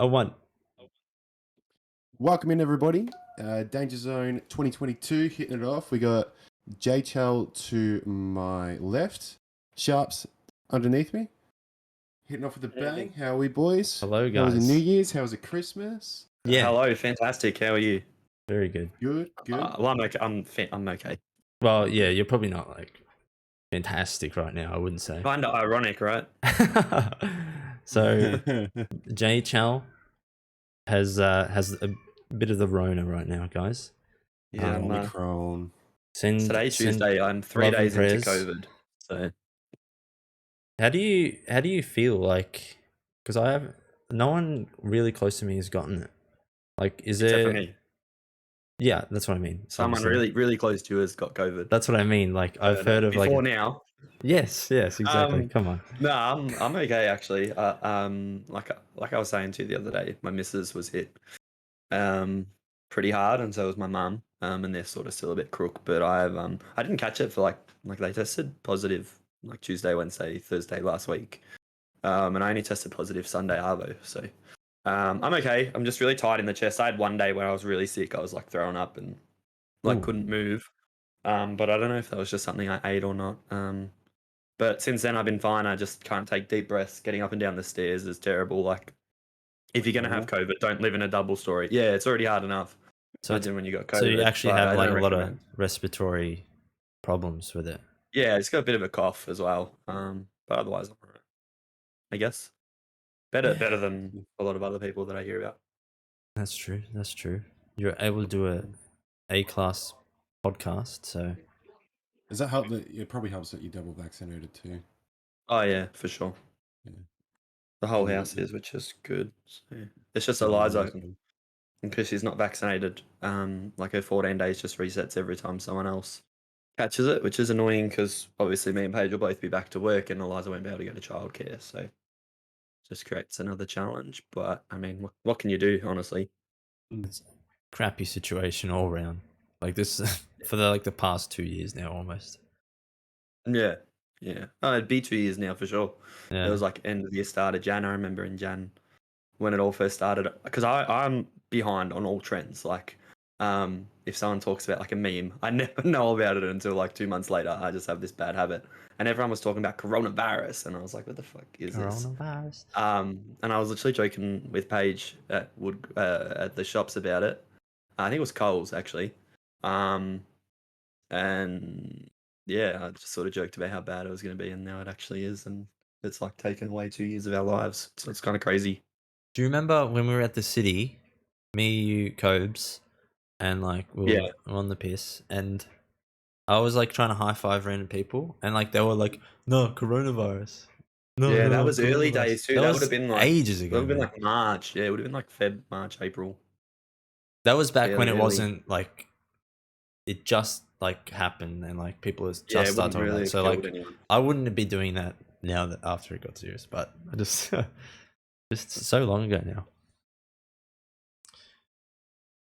A 1. Welcome in, everybody. Danger Zone 2022 hitting it off. We got J Chell to my left, Sharps underneath me. Hitting off with a bang. How are we, boys? Hello, How was it guys. New Year's? How was it Christmas? Yeah, Hello, fantastic. How are you? very good. Good, good. Well, I'm okay. I'm okay. Well, yeah, you're probably not like fantastic right now, I wouldn't say. Kind of ironic, right? So Jay Chow has a bit of the Rona right now, guys. Yeah. Omicron. Today's Tuesday. I'm 3 love and days into prayers. COVID. So How do you feel like? Because no one really close to me has gotten it. Like, is except for there? me, Yeah, that's what I mean. someone obviously. really close to you has got COVID. That's what I mean. Like, I've heard of before like. now. Yes, exactly. Come on. No, I'm okay actually. Like I was saying to you the other day, my missus was hit pretty hard, and so was my mum. And they're sort of still a bit crook, but I didn't catch it for like they tested positive like Tuesday, Wednesday, Thursday last week. And I only tested positive Sunday arvo, so I'm okay. I'm just really tight in the chest. I had one day where I was really sick. I was like throwing up and like Ooh. couldn't move. But I don't know if that was just something I ate or not. But since then I've been fine. I just can't take deep breaths. Getting up and down the stairs is terrible. Like if you're gonna have COVID, don't live in a double story. Yeah, it's already hard enough. So Imagine when you got COVID. So you actually but have I like a don't lot of recommend. respiratory problems with it. Yeah, it's got a bit of a cough as well. But otherwise, I'm alright, I guess. Better than a lot of other people that I hear about. That's true. You're able to do a A-class podcast, so Does that help? It probably helps that you're double vaccinated too. Oh yeah, for sure. Yeah. The whole Yeah. house is, which is good. So, it's just Yeah, Eliza, that's good. because she's not vaccinated. Like her 14 days just resets every time someone else catches it, which is annoying because obviously me and Paige will both be back to work, and Eliza won't be able to go to childcare. So it just creates another challenge. But I mean, what can you do, honestly? it's a crappy situation all around. Like this for the past 2 years now, almost. Yeah. Oh, it'd be 2 years now for sure. Yeah. It was like end of the year, start of Jan. I remember in Jan when it all first started, because I'm behind on all trends. Like, if someone talks about like a meme, I never know about it until like 2 months later. I just have this bad habit, and everyone was talking about coronavirus, and I was like, "What the fuck is this?" Coronavirus. And I was literally joking with Paige at at the shops about it. I think it was Coles actually, and yeah, I just sort of joked about how bad it was going to be, and now it actually is, and it's like taken away 2 years of our lives. So it's kind of crazy. Do you remember when we were at the city, me, you, Cobes, and like we were on the piss, and I was like trying to high five random people, and like they were like, "No, coronavirus." No, Yeah, that no, was early coronavirus." days too. That That would was have been like ages That ago. would have been man. like March. Yeah, it would have been like Feb, March, April. That was back when Fairly it early. wasn't like it just like happened, and like people just Yeah, it started wouldn't talking about really it. have So killed like anyone. I wouldn't be doing that now that after it got serious, but I just just so long ago now.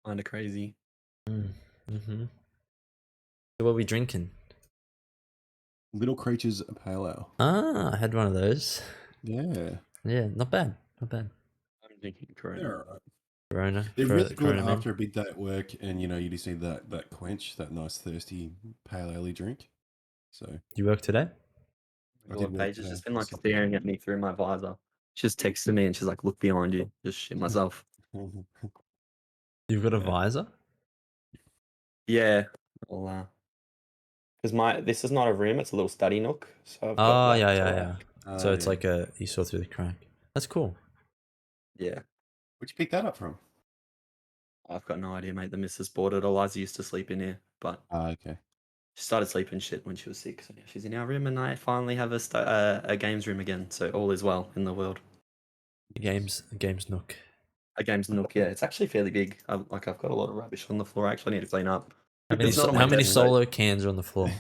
Kind of crazy. Mm-hmm. So what are we drinking? Little Creatures Pale Ale. Ah, I had one of those. Yeah. Yeah, not bad. I'm drinking Corona. They're all right. Corona. They're really good Corona, man. after a big day at work, and you just need that quench, that nice thirsty pale ale drink. So You work today? I did work Paige has today. just been like staring at me through my visor. She just texted me and she's like, "Look behind you." Just shit myself. You've got a Yeah. visor? Yeah. Well, because this is not a room; it's a little study nook. So I've got Oh, that. yeah. So it's yeah. like you saw through the crack. That's cool. Yeah. Where'd you pick that up from? I've got no idea, mate. The missus bought it. Eliza used to sleep in here, but Okay. she started sleeping shit when she was 6. So yeah, she's in our room, and I finally have a games room again. So all is well in the world. Games nook. A games nook, yeah. It's actually fairly big. I've got a lot of rubbish on the floor. I actually need to clean up. It's not on my How many desk, though. solo cans are on the floor?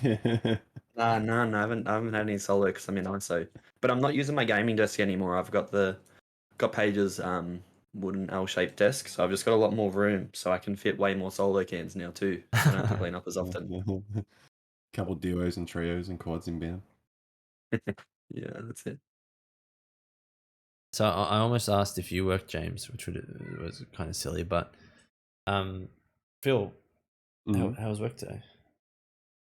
No, I haven't had any solo because I'm in ISO. But I'm not using my gaming desk anymore. I've got Paige's wooden L-shaped desk, so I've just got a lot more room, so I can fit way more solo cans now too. So I don't have to clean up as often. Couple duos and trios and quads inbound. Yeah, that's it. So I almost asked if you worked, James, which was kind of silly, but Phil, how was work today?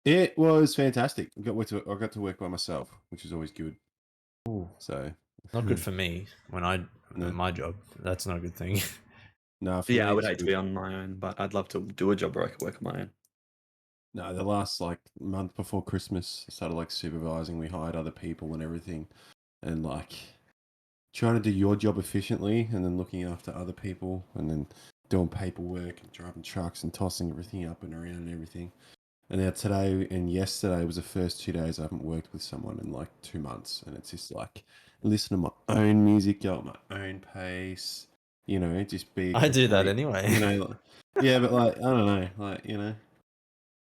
It was fantastic. I got to work by myself, which is always good. Ooh, So not good for me when I No. my job. That's not a good thing. No, for Yeah, me I would it's hate to good. be on my own, but I'd love to do a job where I could work on my own. No, the last like month before Christmas, I started like supervising. We hired other people and everything, and like trying to do your job efficiently, and then looking after other people, and then doing paperwork and driving trucks and tossing everything up and around and everything. And now today and yesterday was the first 2 days I haven't worked with someone in like 2 months, and it's just like listen to my own music, go at my own pace, just be a I do that complete, anyway. yeah, but like I don't know,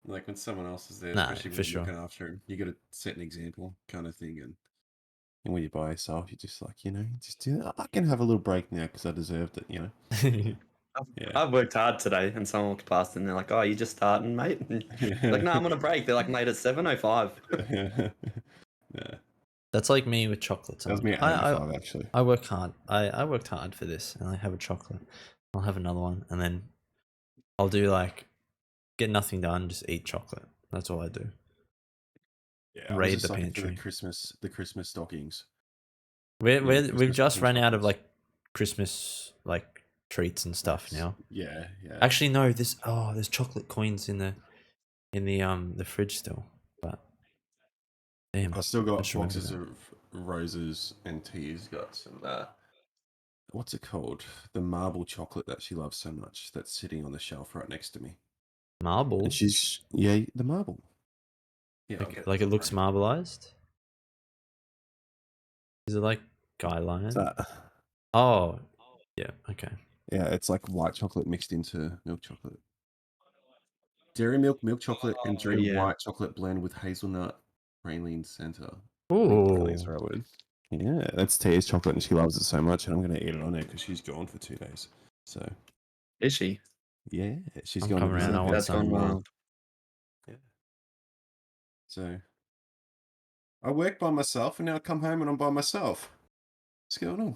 like when someone else is there, Nah, especially when for you're sure. looking after him, you got to set an example, kind of thing. And when you're by yourself, you're just like, just I can have a little break now because I deserved it. Yeah. I've worked hard today, and someone walked past and they're like, "Oh, you just starting, mate?" And like, no, I'm on a break. They're like, "Mate, it's 7:05." Yeah. That's like me with chocolates. That was me at 8:05 actually. I work hard. I worked hard for this, and I have a chocolate. I'll have another one, and then I'll do like get nothing done, just eat chocolate. That's all I do. Yeah, I was Raid just the sucker for pantry. the Christmas stockings. We've Christmas just run stocking out of shops. like Christmas like treats and stuff Snacks. now. Yeah, yeah. Actually, no. There's chocolate coins in the fridge still. But damn, I still I got just remember boxes that. of roses, and Tia's got some what's it called? The marble chocolate that she loves so much that's sitting on the shelf right next to me. And Marble, she's the marble. Yeah, I'll get it. like it Don't looks worry. marbleized. Is it like guy It's lion? that. Oh, yeah. Okay. Yeah, it's like white chocolate mixed into milk chocolate. Dairy milk chocolate, and Oh dairy yeah, white chocolate blend with hazelnut praline center. I think praline's the Ooh, right word. Yeah, that's Tia's chocolate, and she loves it so much, and I'm going to eat it on her because she's gone for 2 days. So, is she? yeah, she's I'm gone to coming around. visit I her want That's parents gone some. anymore. wild. Yeah. So, I work by myself, and now I come home and I'm by myself. What's going on?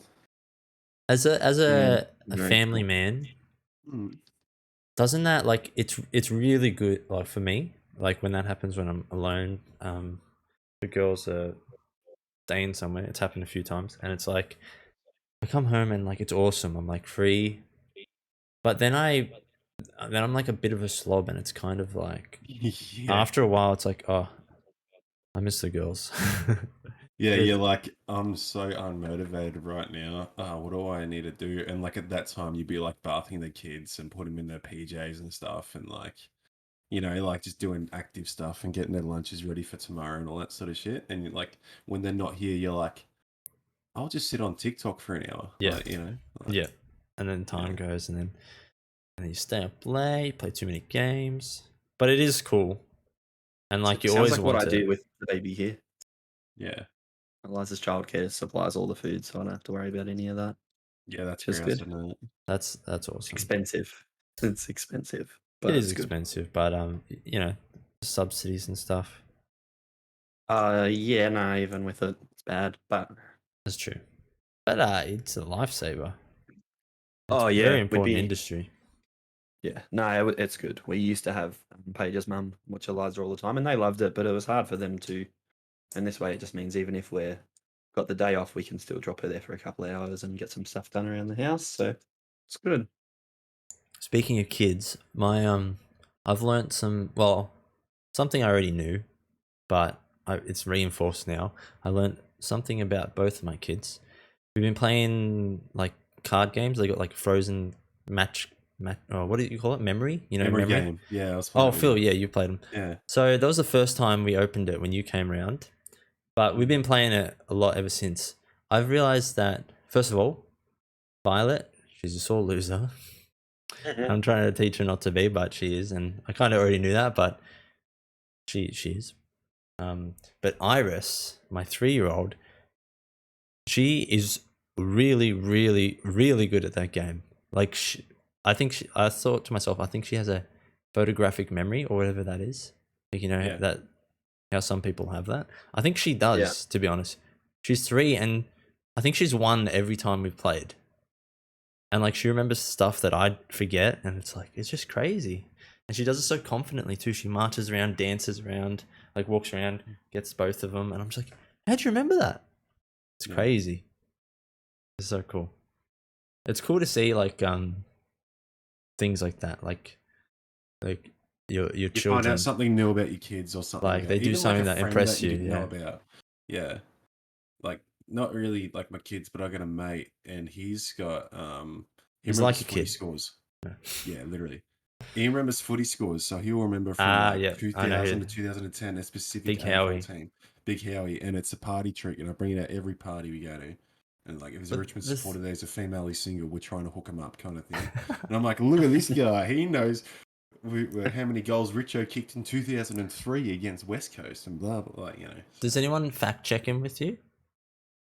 As Yeah, a very family cool. man, Hmm. doesn't that like it's really good like for me like when that happens when I'm alone. The girls are staying somewhere. It's happened a few times, and it's like I come home and like it's awesome. I'm like free, but then I'm like a bit of a slob, and it's kind of like Yeah. after a while, it's like oh, I miss the girls. Yeah, There's- you're like, I'm so unmotivated right now. What do I need to do? And like at that time, you'd be like bathing the kids and put them in their PJs and stuff, and like, like just doing active stuff and getting their lunches ready for tomorrow and all that sort of shit. And like when they're not here, you're like, I'll just sit on TikTok for an hour, yeah, like yeah, and then time goes, and then you stay up late, play too many games, but it is cool, and like you Sounds always like what want I to. do with the baby here. yeah, Eliza's childcare supplies all the food, so I don't have to worry about any of that. yeah, that's Which is great. I good. said no. That's It's awesome. expensive. It's expensive, It but is it's good. expensive, but subsidies and stuff. Yeah, no, even with it, it's bad. But That's true. But it's a lifesaver. It's oh a very yeah, we'd important be industry. yeah. No, it's good. We used to have Paige's mum watch Eliza all the time, and they loved it, but it was hard for them to. And this way, it just means even if we're got the day off, we can still drop her there for a couple of hours and get some stuff done around the house. So it's good. Speaking of kids, I've learnt something I already knew, but it's reinforced now. I learnt something about both of my kids. We've been playing like card games. They got like frozen match. Oh, what do you call it? Memory? Memory Memory. game. Yeah, I was playing Oh, it with Phil, you. yeah, you played them. Yeah. So that was the first time we opened it when you came around. But we've been playing it a lot ever since. I've realized that, first of all, Violet, she's a sore loser. I'm trying to teach her not to be, but she is, and I kind of already knew that, but she is. But Iris, my 3-year-old, she is really, really, really good at that game. Like, I thought to myself, I think she has a photographic memory or whatever that is. Like, Yeah. that how some people have that. I think she Yeah. does, to be honest. She's 3, and I think she's won every time we've played. And like she remembers stuff that I forget, and it's like it's just crazy. And she does it so confidently too. She marches around, dances around, like walks around, gets both of them, and I'm just like, how'd you remember that? It's crazy. It's so cool. It's cool to see like things like that, like your You children. find out something new about your kids or something. Like they do Even something like that impress you you. didn't know about. Yeah, like not really like my kids, but I got a mate and he's got he He's remembers like a footy kid. scores. Yeah, literally. He remembers footy scores, so he'll remember from Ah, like yeah, I know 2000 who. to 2010 a specific Big AFL Howie. team, Big Howie, and it's a party trick, and I bring it out every party we go to. And like, if there's a But Richmond this- supporter, there's a female who's single, we're trying to hook him up, kind of thing. And I'm like, look at this guy, he knows how many goals Richo kicked in 2003 against West Coast, and blah blah, blah, you know. Does anyone fact check him with you?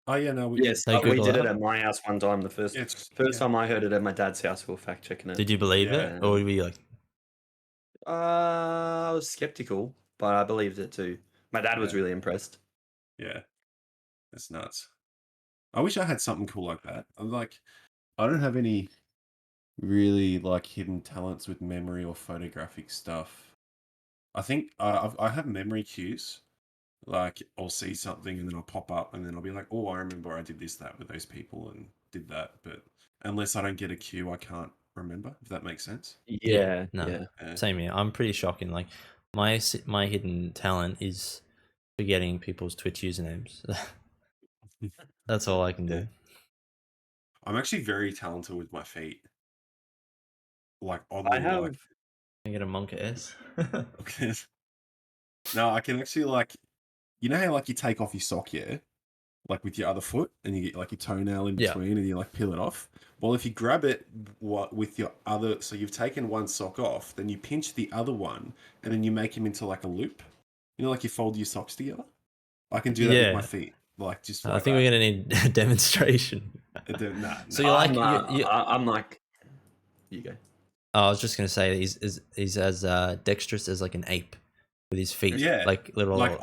Oh yeah, no, we Yes, They we Google did it that? at my house one time. The first time I heard it at my dad's house, we were fact checking it. Did you believe it, or were you like? I was skeptical, but I believed it too. My dad was really impressed. Yeah, that's nuts. I wish I had something cool like that. I'm like, I don't have any really like hidden talents with memory or photographic stuff. I think I have memory cues. Like I'll see something and then I'll pop up and then I'll be like, oh, I remember I did this, that with those people and did that. But unless I don't get a cue, I can't remember, if that makes sense. Yeah, No, yeah. same here. I'm pretty shocking. Like my hidden talent is forgetting people's Twitch usernames. That's all I can do. I'm actually very talented with my feet. Like I oddly, have. like Can I get a Monka S? okay. No, I can actually like, you know how like you take off your sock, yeah, like with your other foot, and you get like your toenail in Yeah. between, and you like peel it off. Well, if you grab it with your other, so you've taken one sock off, then you pinch the other one, and then you make him into like a loop. You know, like you fold your socks together. I can do that with my feet, like just. I Like think that. we're gonna need a demonstration. Nah. So you're like, I'm like, you go. I was just gonna say he's as dexterous as like an ape with his feet. Yeah, like little. like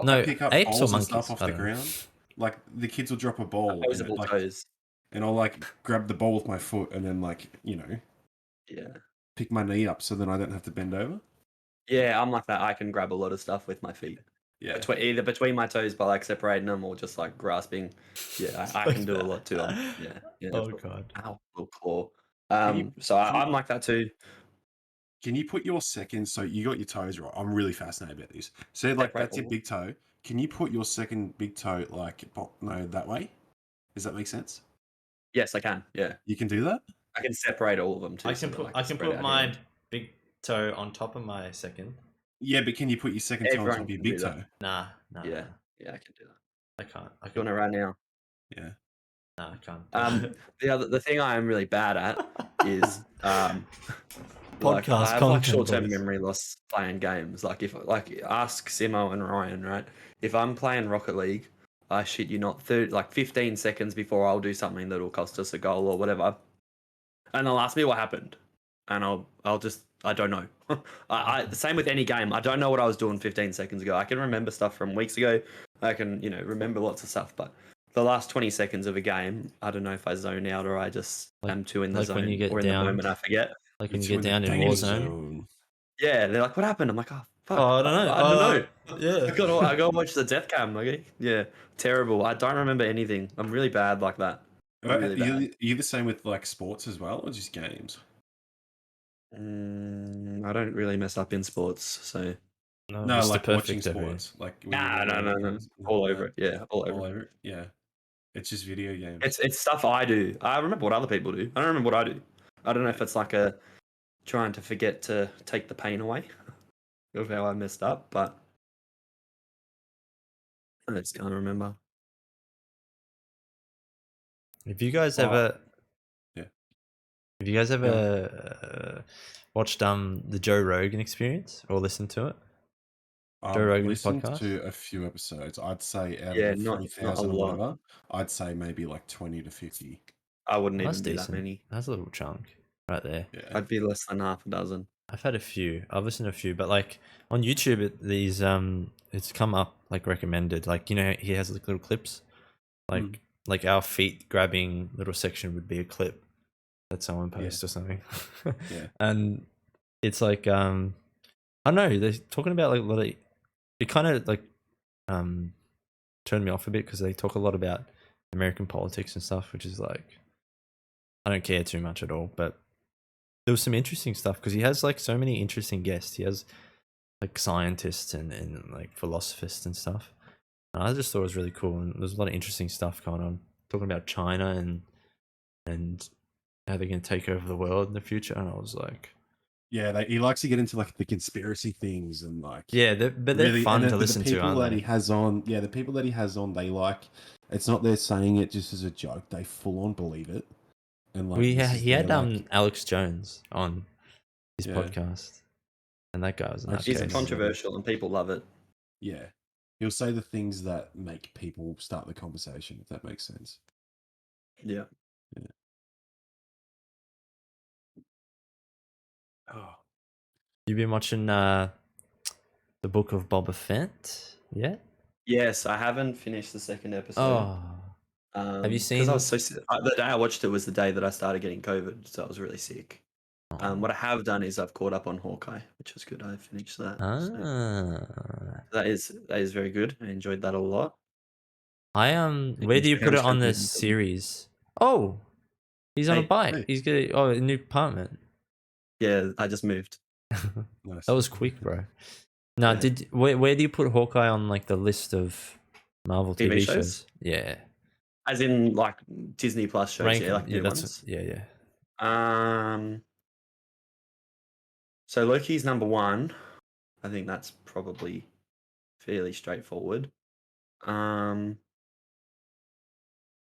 No, I pick up apes or balls and monkeys? stuff off I the don't know. ground. Like the kids will drop a ball, and Opposable toes. and I'll like grab the ball with my foot, and then like Yeah. pick my knee up so then I don't have to bend over. Yeah, I'm like that. I can grab a lot of stuff with my feet. Yeah, Either between my toes by like separating them or just like grasping. Yeah, I can do a lot too. Yeah. Oh god. Ow, little claw. I'm like that too. Can you put your second? So you got your toes right. I'm really fascinated about this. So like Separate that's your all. big toe. Can you put your second big toe like that way? Does that make sense? Yes, I can. Yeah, You can do that. I can separate all of them too. I can put my big toe on top of my second. Yeah, but can you put your second toe on Everyone top of your can big do that. toe? Nah. Yeah, I can do that. I can't. I Doing it right now. Yeah. Nah, I can't. The thing I am really bad at is like Podcast I have like content, short-term boys. memory loss playing games. Like if ask Simo and Ryan, right? If I'm playing Rocket League, I shit you not, 15 seconds before I'll do something that'll cost us a goal or whatever, and they'll ask me what happened, and I'll just I don't know. I the same with any game. I don't know what I was doing 15 seconds ago. I can remember stuff from weeks ago. I can remember lots of stuff, but the last 20 seconds of a game, I don't know if I zone out or I just am too in the zone, when you get or in the moment I forget. Like when you get down in Warzone. Yeah, they're like, "What happened?" I'm like, "Oh fuck, Oh, I don't know. I don't know." Yeah. I gotta watch the death cam. Okay, yeah, terrible. I don't remember anything. I'm really bad like that. Really bad. Are you the same with like sports as well, or just games? I don't really mess up in sports, so No, like watching sports. Like no. All over it. Yeah, all over it. Yeah, it's just video games. It's stuff I do. I remember what other people do. I don't remember what I do. I don't know if it's like a trying to forget to take the pain away of how I messed up, but I just can't remember. Have you guys ever watched the Joe Rogan Experience or listened to it? Joe Rogan's listened podcast? to a few episodes. I'd say out Yeah, of the not 3,000 a or lot. whatever, I'd say maybe like 20 to 50. I wouldn't That's even do decent. that many. That's a little chunk right there. Yeah. I'd be less than half a dozen. I've had a few. I've listened to a few, but like on YouTube, it's come up like recommended. Like he has like little clips, like like our feet grabbing little section would be a clip that someone Yeah. posts or something. Yeah. And it's like I don't know, they're talking about like a lot of it kind of like turned me off a bit because they talk a lot about American politics and stuff, which is like I don't care too much at all. But there was some interesting stuff because he has like so many interesting guests. He has like scientists and like philosophers and stuff. And I just thought it was really cool, and there's a lot of interesting stuff going on, talking about China and how they're going to take over the world in the future. And I was like, Yeah, he likes to get into like the conspiracy things and like yeah, but they're really, fun and to the listen to, people aren't that they? he has on, the people that he has on, they like. It's not they're saying it just as a joke; they full on believe it, and like He their had like, Alex Jones on his yeah, podcast, and that guy was I a just He's can't nutcase. remember. controversial and people love it. Yeah, he'll say the things that make people start the conversation. If that makes sense. Yeah. Yeah. Oh, You been watching the Book of Boba Fett yet? Yes, I haven't finished the second episode. Oh, have you Because I was seen? so sick. The day I watched it was the day that I started getting COVID, so I was really sick. Oh. What I have done is I've caught up on Hawkeye, which was good. I finished that. So Ah. that is very good. I enjoyed that a lot. Where do you put it on the Hamstring. series? Oh, he's on a Hey, bike. hey, He's got a new apartment. yeah, I just moved. nice. That was quick, bro. Now, Yeah. where do you put Hawkeye on like the list of Marvel TV TV shows? shows? Yeah, As in like Disney Plus shows, rank yeah, 'em. like Yeah, new ones. yeah. So Loki's number one. I think that's probably fairly straightforward.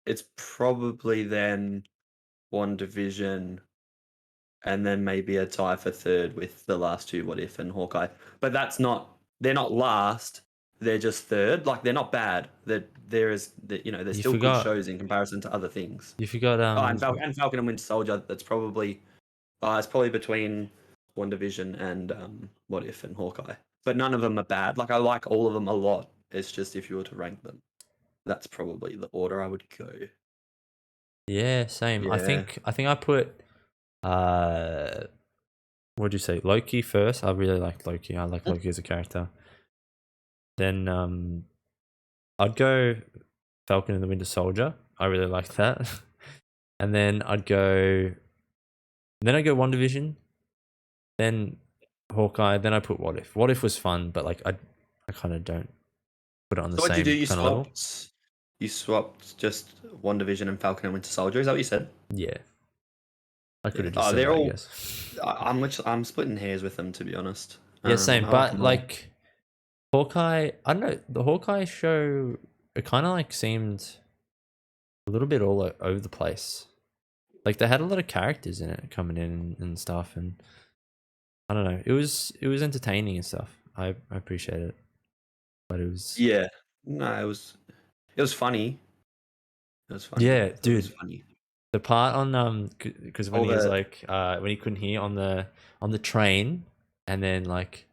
It's probably then WandaVision, and then maybe a tie for third with the last two, What If and Hawkeye. But they're not last. They're just third. Like they're not bad. They're You still good forgot. shows in comparison to other things. You forgot. Oh, and Falcon and Winter Soldier. That's probably it's probably between WandaVision and What If and Hawkeye. But none of them are bad. Like I like all of them a lot. It's just if you were to rank them, that's probably the order I would go. Yeah, same. Yeah. I think I put what'd you say? Loki first. I really liked Loki. I like Loki as a character. Then I'd go Falcon and the Winter Soldier. I really liked that. And then I'd go WandaVision, then Hawkeye, then I put What If. What If was fun, but like I kind of don't put it on the So what did you same do? kind of level. You swapped just WandaVision and Falcon and Winter Soldier. Is that what you said? Yeah. I could have Yeah. just said They're that, I all. guess. I'm splitting hairs with them, to be honest. Yeah, same. I like But them all. like Hawkeye, I don't know, the Hawkeye show, it kind of like seemed a little bit all over the place. Like they had a lot of characters in it coming in and stuff, and I don't know. It was entertaining and stuff. I appreciate it, but it was Yeah. No, it was funny. It was funny. yeah, I thought it was dude. funny. The part on because when All he was the like when he couldn't hear on the train, and then like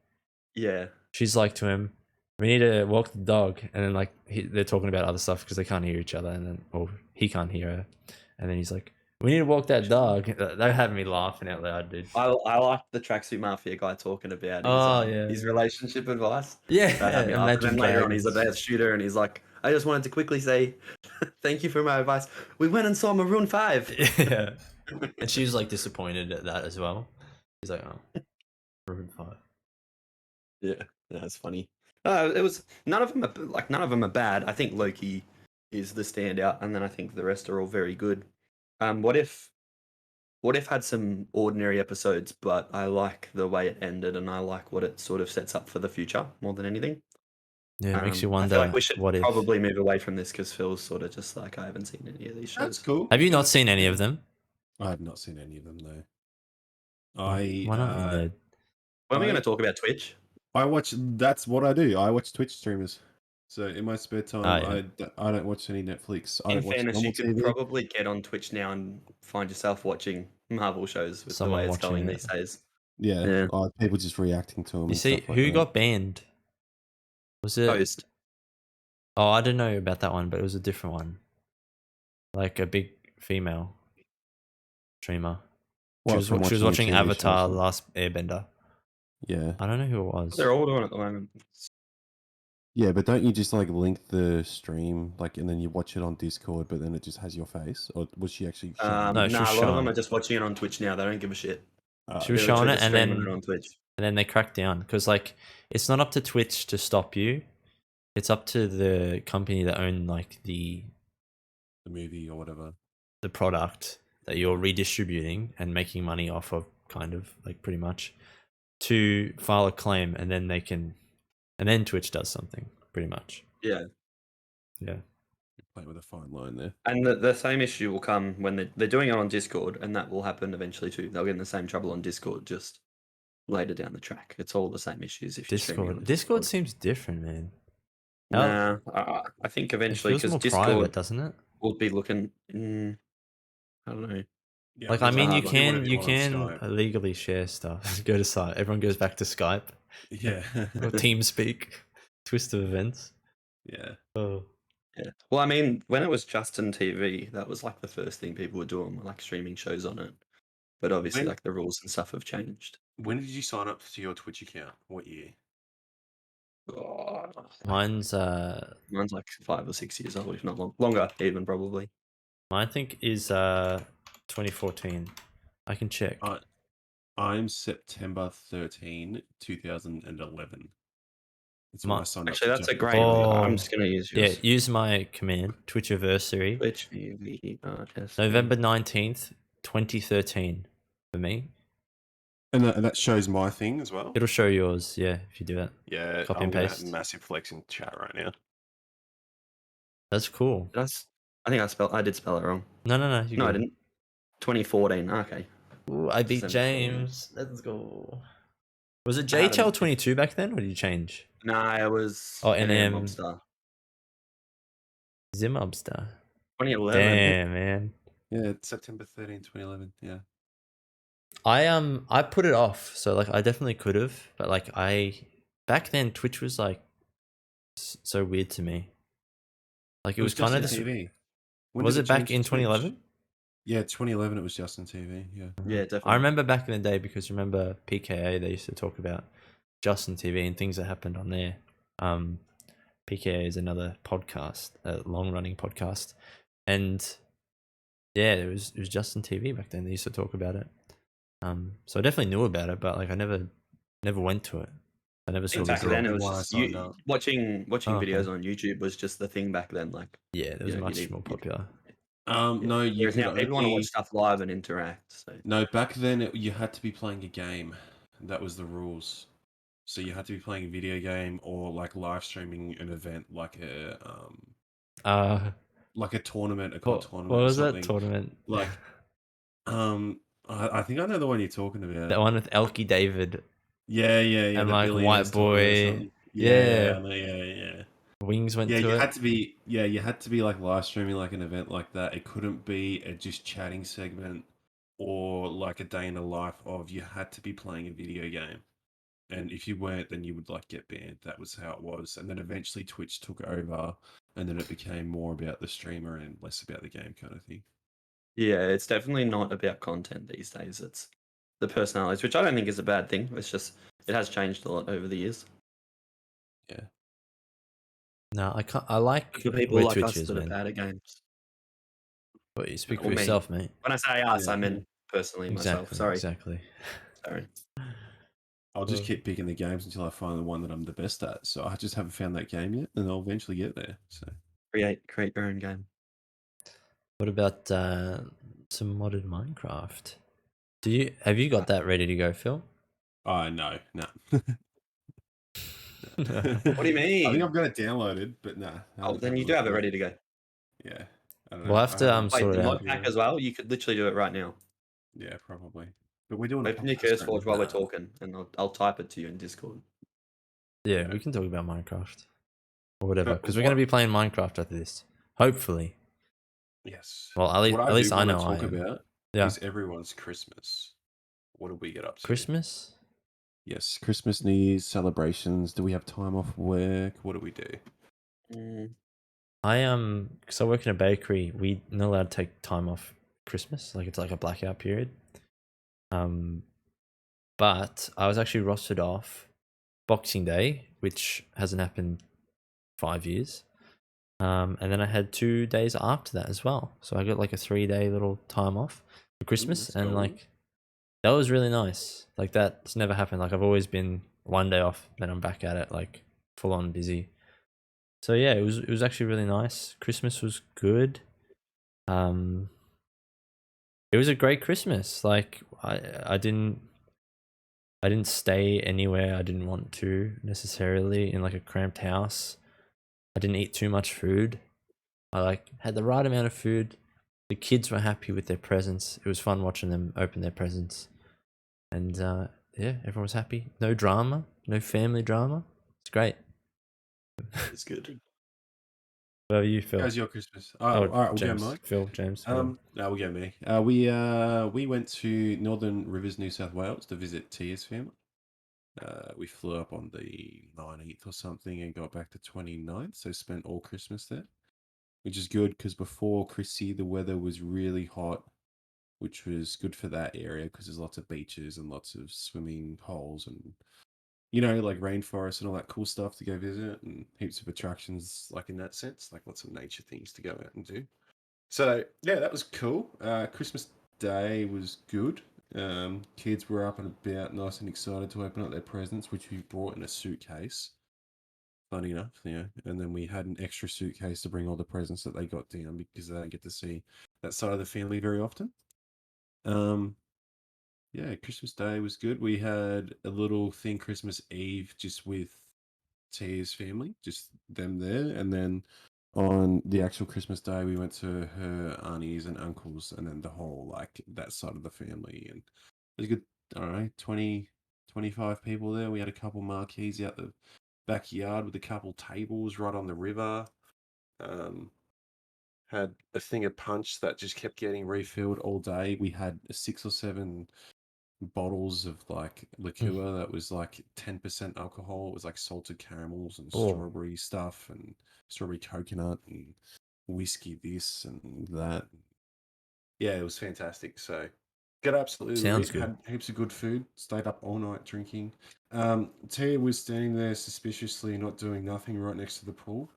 yeah. she's like to him, we need to walk the dog, and then like they're talking about other stuff because they can't hear each other, and then or he can't hear her, and then he's like, we need to walk that dog. That had me laughing out loud, dude. I like the tracksuit mafia guy talking about Oh yeah, his relationship advice. yeah. That had me laugh. And then Imagine later on, he's Dragons. about to shoot her, and he's like, "I just wanted to quickly say, thank you for my advice. We went and saw Maroon 5." Yeah, and she was like disappointed at that as well. He's like, oh, Maroon 5. Yeah, that's funny. It was none of them are bad. I think Loki is the standout, and then I think the rest are all very good. What if had some ordinary episodes, but I like the way it ended, and I like what it sort of sets up for the future more than anything. Yeah, it makes you I feel like wonder we should what if. probably move away from this because Phil's sort of just like I haven't seen any of these That's shows. cool. Have you not seen any of them? I have not seen any of them though. Why not, you nerd? When are we I- going to talk about Twitch? I watch. That's what I do. I watch Twitch streamers. So in my spare time, Yeah. I don't watch any Netflix. I In don't watch fairness, normal you could TV. probably get on Twitch now and find yourself watching Marvel shows with Someone the way it's watching going it. these days. Yeah, Yeah. people just reacting to them. You see, stuff like who that. got banned? Was it? Post. Oh, I don't know about that one, but it was a different one. like a big female streamer. What, from She was watching a watching TV show or Avatar: something? Last Airbender. Yeah. I don't know who it was. They're all doing it at the moment. Yeah, but don't you just like link the stream, like, and then you watch it on Discord, but then it just has your face? Or was she actually showing No, you? she Nah, was a lot of showing them are it. just watching it on Twitch now. They don't give a shit. She was They're showing literally it, just and streaming then it on Twitch. they cracked down because like it's not up to Twitch to stop you. It's up to the company that own like the movie or whatever. the product that you're redistributing and making money off of, kind of like pretty much, to file a claim, and then then Twitch does something pretty much. Yeah. Yeah. Playing with a fine line there. And the same issue will come when they're doing it on Discord, and that will happen eventually too. They'll get in the same trouble on Discord just later down the track. It's all the same issues if you're streaming on Discord Discord. seems different, man. Nah, I think It eventually, feels because more Discord private, doesn't it? will be looking. I don't know. Yeah, Like, I mean, you hard one. can on Skype. illegally share stuff. Go to site. Everyone goes back to Skype Yeah. or TeamSpeak. Twist of events. Yeah. Oh, Yeah. Well, I mean, when it was Justin TV, that was like the first thing people were doing, like streaming shows on it. But obviously, When- like the rules and stuff have changed. When did you sign up to your Twitch account? What year? Oh, mine's mine's like 5 or 6 years old, if not longer, even probably. mine I think is 2014. I can check. I'm September 13, 2011. That's when I signed Actually, up. that's a Justin great. TV. I'm just gonna use Yeah, yours. use my command. Twitchiversary. Twitch TV. November 19th, 2013 for me. And that shows my thing as well. It'll show yours, yeah, if you do that. Yeah, Copy I'm and gonna paste. have massive flex in chat right now. That's cool. I think I did spell it wrong. No, No, I didn't. 2014. Okay. Ooh, I beat December 14. James. Let's go. Was it I haven't- JTL 22 back then, or did you change? Nah, it was. Oh, NM NM. Mobster. Zimobster. 2011. Damn, man. Yeah, it's September 13, 2011. Yeah. I put it off, so like I definitely could have, but like back then Twitch was like so weird to me. Like it was kind of Justin this. TV. Was it back in 2011? Yeah, 2011 it was Justin TV. Yeah. Yeah, definitely. I remember back in the day because remember PKA, they used to talk about Justin TV and things that happened on there. PKA is another podcast, a long running podcast, and yeah, it was Justin TV back then. They used to talk about it. So I definitely knew about it, but like I never went to it. I never saw back the then it Why I was just signed up. watching okay. videos on YouTube was just the thing back then. Like, Yeah, it was you know, much more popular. No, you whereas could now people want to only... watch stuff live and interact. So No, back then you had to be playing a game. That was the rules. So you had to be playing a video game or like live streaming an event like a tournament, a COD tournament. What was or that something. tournament? Like, I think I know the one you're talking about. That one with Elkie David. Yeah. And the like billionaires White tournament or Boy. something. Yeah. I know, yeah. Wings went Yeah, to you it. had to be. Yeah, you had to be like live streaming like an event like that. It couldn't be a just chatting segment or like a day in the life of. You had to be playing a video game, and if you weren't, then you would like get banned. That was how it was. And then eventually Twitch took over, and then it became more about the streamer and less about the game kind of thing. yeah, it's definitely not about content these days. It's the personalities, which I don't think is a bad thing. It's just it has changed a lot over the years. Yeah. No, I can't. I like For people where like Twitch us is, that are man. bad at games. But you speak Or for me. yourself, mate. When I say us, Yeah. I mean personally myself. Sorry. Exactly. Sorry. I'll just keep picking the games until I find the one that I'm the best at. So I just haven't found that game yet, and I'll eventually get there. So Create your own game. What about some modded Minecraft? Have you got that ready to go, Phil? no. What do you mean? I think I've got it downloaded, but nah. Oh, then you do have it ready to go. Yeah. I don't know. We'll have to Wait, sort the it mod out. pack as well. You could literally do it right now. Yeah, probably. But we're doing Open your curse forge while we're talking, and I'll type it to you in Discord. Yeah, we can talk about Minecraft or whatever, But because we're going to be playing Minecraft after this. Hopefully. Yes. Well, at least I know I talk am. about Yeah. is everyone's Christmas. What do we get up to? Christmas? Yes, Christmas, New Year's celebrations. Do we have time off work? What do we do? Because I work in a bakery, we not allowed to take time off Christmas. Like it's like a blackout period. But I was actually rostered off Boxing Day, which hasn't happened 5 years. And then I had 2 days after that as well. So I got like a 3-day little time off for Christmas, that's and cool. like that was really nice. Like that's never happened. Like I've always been 1 day off, then I'm back at it, like full on busy. So yeah, it was actually really nice. Christmas was good. Um, it was a great Christmas. Like I didn't stay anywhere I didn't want to necessarily in like a cramped house. I didn't eat too much food. I like had the right amount of food. The kids were happy with their presents. It was fun watching them open their presents. And yeah, everyone was happy. No drama, no family drama. It's great. It's good. What about you, Phil? How's your Christmas? Oh, All right, we'll go James, Mike. Phil, James. whatever. No, we'll go me. We went to Northern Rivers, New South Wales to visit Tia's family. We flew up on the 19th or something and got back the 29th, so spent all Christmas there, which is good because before Chrissy, the weather was really hot, which was good for that area because there's lots of beaches and lots of swimming holes and, like rainforest and all that cool stuff to go visit and heaps of attractions, like in that sense, like lots of nature things to go out and do. So, yeah, that was cool. Christmas Day was good. Kids were up and about, nice and excited to open up their presents, which we brought in a suitcase. Funny enough, and then we had an extra suitcase to bring all the presents that they got down because they don't get to see that side of the family very often. Yeah, Christmas Day was good. We had a little thing Christmas Eve just with Tia's family, just them there, and then on the actual Christmas Day, we went to her aunties and uncles, and then the whole like that side of the family, and it was a good. I don't know, 20, 25 people there. We had a couple marquees out the backyard with a couple tables right on the river. Had a thing of punch that just kept getting refilled all day. We had 6 or 7 bottles of like liqueur that was like 10% alcohol. It was like salted caramels and Oh. strawberry stuff and strawberry coconut and whiskey this and that. Yeah, it was fantastic. So got absolutely Sounds lit, good. had heaps of good food, stayed up all night drinking. Tia was standing there suspiciously not doing nothing right next to the pool.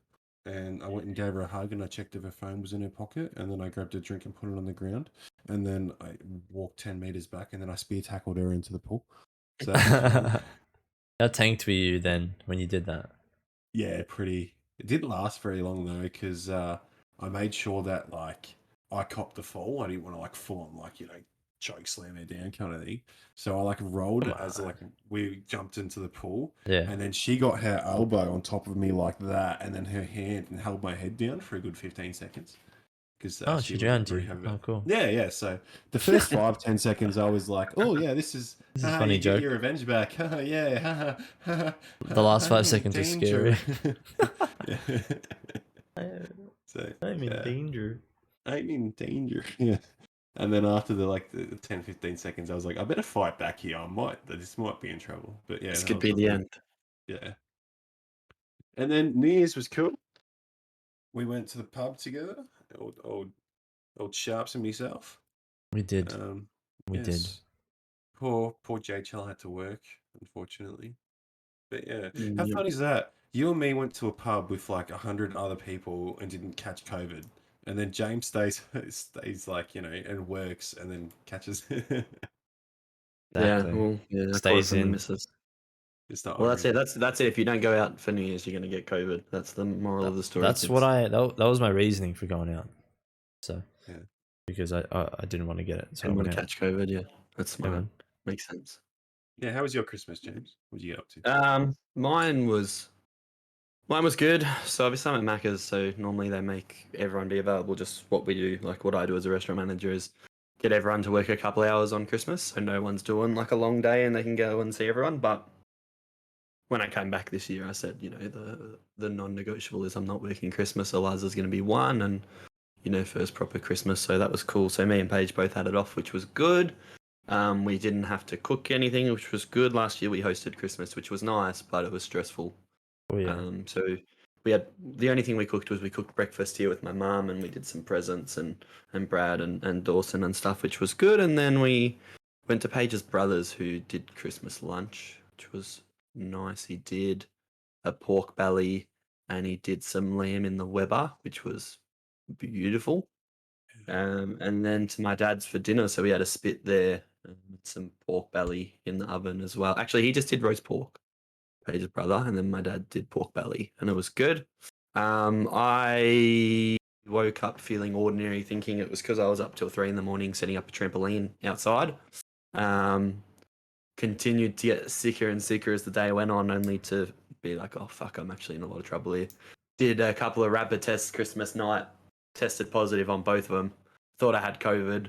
And I went and gave her a hug and I checked if her phone was in her pocket. And then I grabbed a drink and put it on the ground. And then I walked 10 meters back and then I spear tackled her into the pool. So that was fun. How tanked were you then when you did that? Yeah, pretty. It didn't last very long though, because I made sure that like I copped the fall. I didn't want to like full on like choke slam her down kind of thing. So I like rolled Come it as on. like we jumped into the pool, Yeah. and then she got her elbow on top of me like that, and then her hand and held my head down for a good 15 seconds because Oh, she she wasn't drowned very you. happy Oh, about. cool. Yeah. So the first 5-10 seconds, I was like, "Oh yeah, this is This is a haha, funny you get joke. your revenge back." Haha, yeah, haha, haha, The last 5 I'm in seconds are danger. scary. So I'm in yeah, danger. I'm in danger. Yeah. And then after the 10-15 seconds, I was like, I better fight back here. This might be in trouble. But yeah, This that could was be the good. end. Yeah. And then New Year's was cool. We went to the pub together, old Sharps and myself. We did. We did. Yes. Poor JHL had to work, unfortunately. But yeah, how Yep. fun is that? You and me went to a pub with like 100 other people and didn't catch COVID, and then James stays like and works and then catches. Yeah, Exactly. well, yeah, I caught it Stays from the in. missus. It's not Well, that's unreal. it. That's it. If you don't go out for New Year's, you're gonna get COVID. That's the moral of the story, That's what kids. that was my reasoning for going out. So Yeah. because I didn't want to get it, so I Didn't want went to out. catch COVID. Yeah, that's Yeah, smart. man. Makes sense. Yeah. How was your Christmas, James? What did you get up to? Mine was good. So obviously I'm at Macca's, so normally they make everyone be available. Just what we do, like what I do as a restaurant manager, is get everyone to work a couple hours on Christmas, so no one's doing like a long day and they can go and see everyone. But when I came back this year, I said, the non-negotiable is I'm not working Christmas. Eliza's going to be one, and first proper Christmas, so that was cool. So me and Paige both had it off, which was good. We didn't have to cook anything, which was good. Last year we hosted Christmas, which was nice, but it was stressful. Oh yeah. So we had the only thing we cooked was we cooked breakfast here with my mum, and we did some presents and Brad and Dawson and stuff, which was good. And then we went to Paige's brothers, who did Christmas lunch, which was nice. He did a pork belly, and he did some lamb in the Weber, which was beautiful. And then to my dad's for dinner, so we had a spit there, and some pork belly in the oven as well. Actually, he just did roast pork, Paige's brother, and then my dad did pork belly, and it was good. I woke up feeling ordinary, thinking it was because I was up till 3 a.m. setting up a trampoline outside. Continued to get sicker and sicker as the day went on, only to be like, oh fuck, I'm actually in a lot of trouble here. Did a couple of rapid tests Christmas night, tested positive on both of them. Thought I had COVID,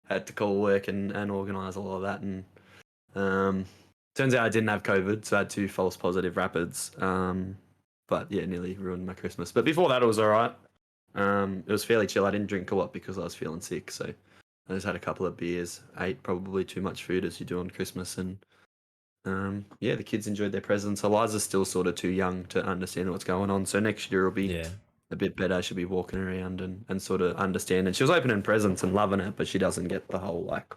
had to call work and organise all of that, and turns out I didn't have COVID, so I had 2 false positive rapids. But yeah, nearly ruined my Christmas. But before that, it was all right. It was fairly chill. I didn't drink a lot because I was feeling sick, so I just had a couple of beers, ate probably too much food as you do on Christmas, and yeah, the kids enjoyed their presents. Eliza's still sort of too young to understand what's going on, so next year will be a bit better. She'll be walking around and sort of understand. And she was opening presents and loving it, but she doesn't get the whole like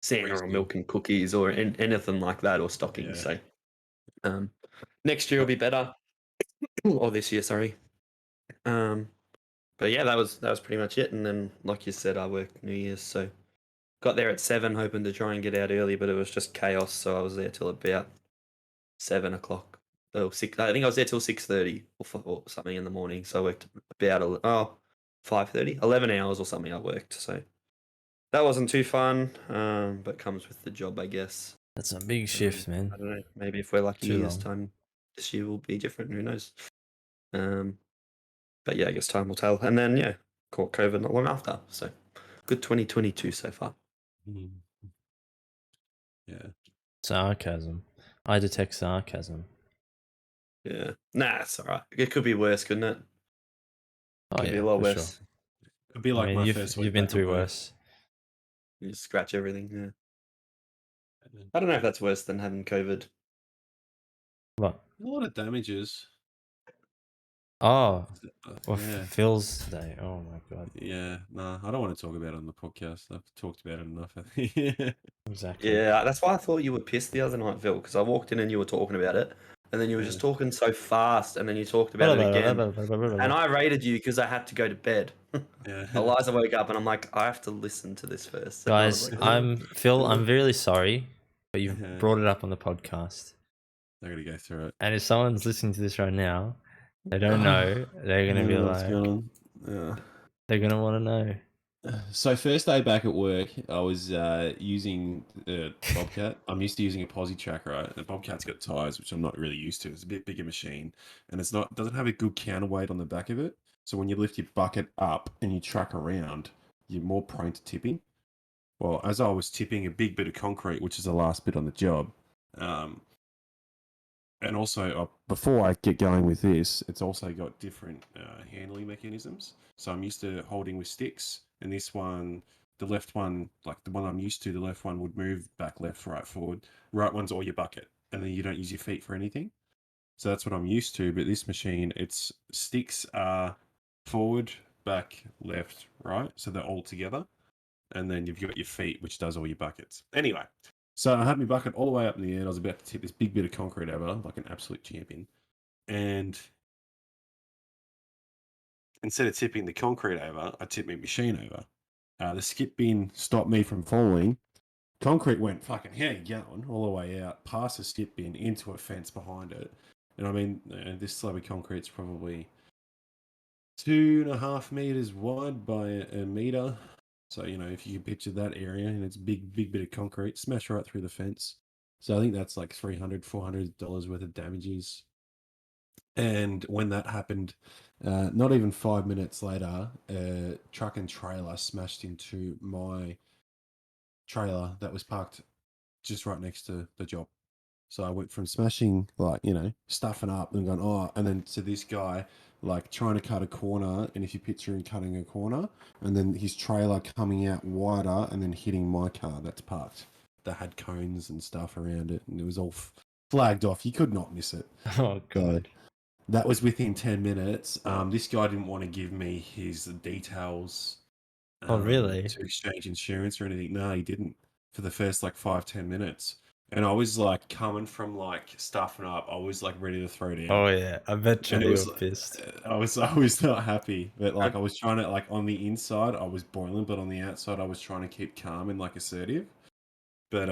Santa or milk and cookies or anything like that, or stockings. So next year will be better, or this year, sorry. But yeah, that was pretty much it. And then, like you said, I work New Year's, so got there at 7, hoping to try and get out early, but it was just chaos. So I was there till about 7 o'clock. Oh, 6. I think I was there till 6:30 or something in the morning. So I worked about 5:30, 11 hours or something. I worked, so that wasn't too fun. But comes with the job, I guess. That's a big shift, man. I don't know. Maybe if we're lucky, Too year's long. time this year will be different. Who knows? But yeah, I guess time will tell. And then yeah, caught COVID not long after. So good 2022 so far. Yeah. Sarcasm. I detect sarcasm. Yeah. Nah, it's all right. It could be worse, couldn't it? Could be a lot worse. Sure. It'd be like my first week. You've been through worse. You just scratch everything. Yeah. I don't know if that's worse than having COVID. What? A lot of damages. Oh, yeah. Phil's day. Oh my god. Yeah, no, I don't want to talk about it on the podcast. I've talked about it enough. I think. Exactly. Yeah, that's why I thought you were pissed the other night, Phil, because I walked in and you were talking about it, and then you were just talking so fast, and then you talked about it again, and I rated you because I had to go to bed. Eliza woke up, and I'm like, I have to listen to this first. Guys, Phil. I'm really sorry, but you've brought it up on the podcast. They're gonna go through it, and if someone's listening to this right now, they don't know. They're gonna be like, they're gonna want to know. So first day back at work, I was using the Bobcat. I'm used to using a posi track, right? The Bobcat's got tires, which I'm not really used to. It's a bit bigger machine, and doesn't have a good counterweight on the back of it. So when you lift your bucket up and you track around, you're more prone to tipping. Well, as I was tipping a big bit of concrete, which is the last bit on the job, and also, before I get going with this, it's also got different handling mechanisms. So I'm used to holding with sticks, and this one, the left one, like the one I'm used to, the left one would move back, left, right, forward. Right one's all your bucket, and then you don't use your feet for anything. So that's what I'm used to. But this machine, its sticks are forward, back, left, right. So they're all together. And then you've got your feet, which does all your buckets. Anyway. So I had my bucket all the way up in the air, and I was about to tip this big bit of concrete over, like an absolute champion. And instead of tipping the concrete over, I tipped my machine over. The skip bin stopped me from falling. Concrete went fucking, how you going? All the way out, past the skip bin, into a fence behind it. And I mean, this slab of concrete's probably 2.5 meters wide by a meter. So, if you can picture that area, and it's big bit of concrete, smash right through the fence. So I think that's like $300, $400 worth of damages. And when that happened, not even 5 minutes later, a truck and trailer smashed into my trailer that was parked just right next to the job. So I went from smashing, stuffing up and going, and then to this guy, trying to cut a corner. And if you picture him cutting a corner, and then his trailer coming out wider and then hitting my car that's parked, that had cones and stuff around it. And it was all flagged off. You could not miss it. Oh, God. That was within 10 minutes. This guy didn't want to give me his details Oh, really? to exchange insurance or anything. No, he didn't for the first like 5-10 minutes. And I was like coming from like stuffing up. I was like ready to throw down. Oh yeah, I bet you And it you was were pissed. I was not happy. But like I was trying to like on the inside I was boiling, but on the outside I was trying to keep calm and like assertive. But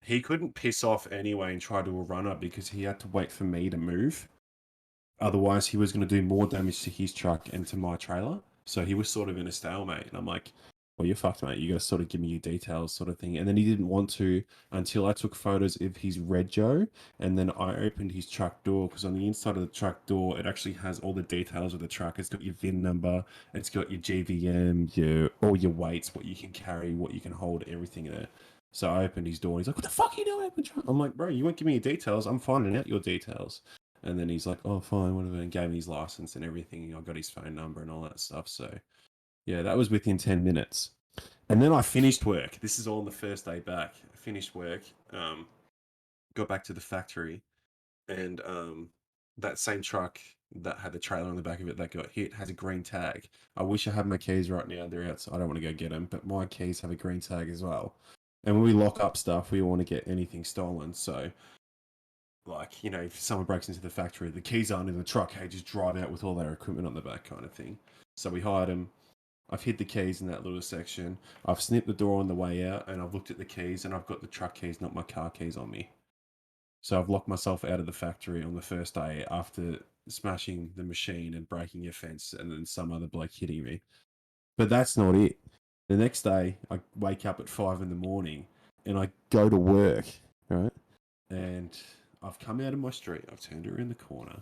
he couldn't piss off anyway and try to a run up because he had to wait for me to move. Otherwise, he was going to do more damage to his truck and to my trailer. So he was sort of in a stalemate. And I'm like, well, you're fucked, mate. You got to sort of give me your details, sort of thing. And then he didn't want to until I took photos of his Red Joe. And then I opened his truck door because on the inside of the truck door, it actually has all the details of the truck. It's got your VIN number, it's got your GVM, all your weights, what you can carry, what you can hold, everything there. So I opened his door. He's like, "What the fuck are you doing?" I'm like, "Bro, you won't give me your details. I'm finding out your details." And then he's like, "Oh, fine, whatever," and gave me his license and everything. I got his phone number and all that stuff. So, yeah, that was within 10 minutes. And then I finished work. This is all on the first day back. I finished work, got back to the factory, and that same truck that had the trailer on the back of it that got hit has a green tag. I wish I had my keys right now. They're outside. I don't want to go get them, but my keys have a green tag as well. And when we lock up stuff, we want to get anything stolen. So like, if someone breaks into the factory, the keys aren't in the truck, hey, just drive out with all their equipment on the back kind of thing. So we hired them. I've hid the keys in that little section. I've snipped the door on the way out and I've looked at the keys and I've got the truck keys, not my car keys on me. So I've locked myself out of the factory on the first day after smashing the machine and breaking a fence and then some other bloke hitting me. But that's not it. The next day, I wake up at 5 in the morning and I go to work, right? And I've come out of my street, I've turned around the corner,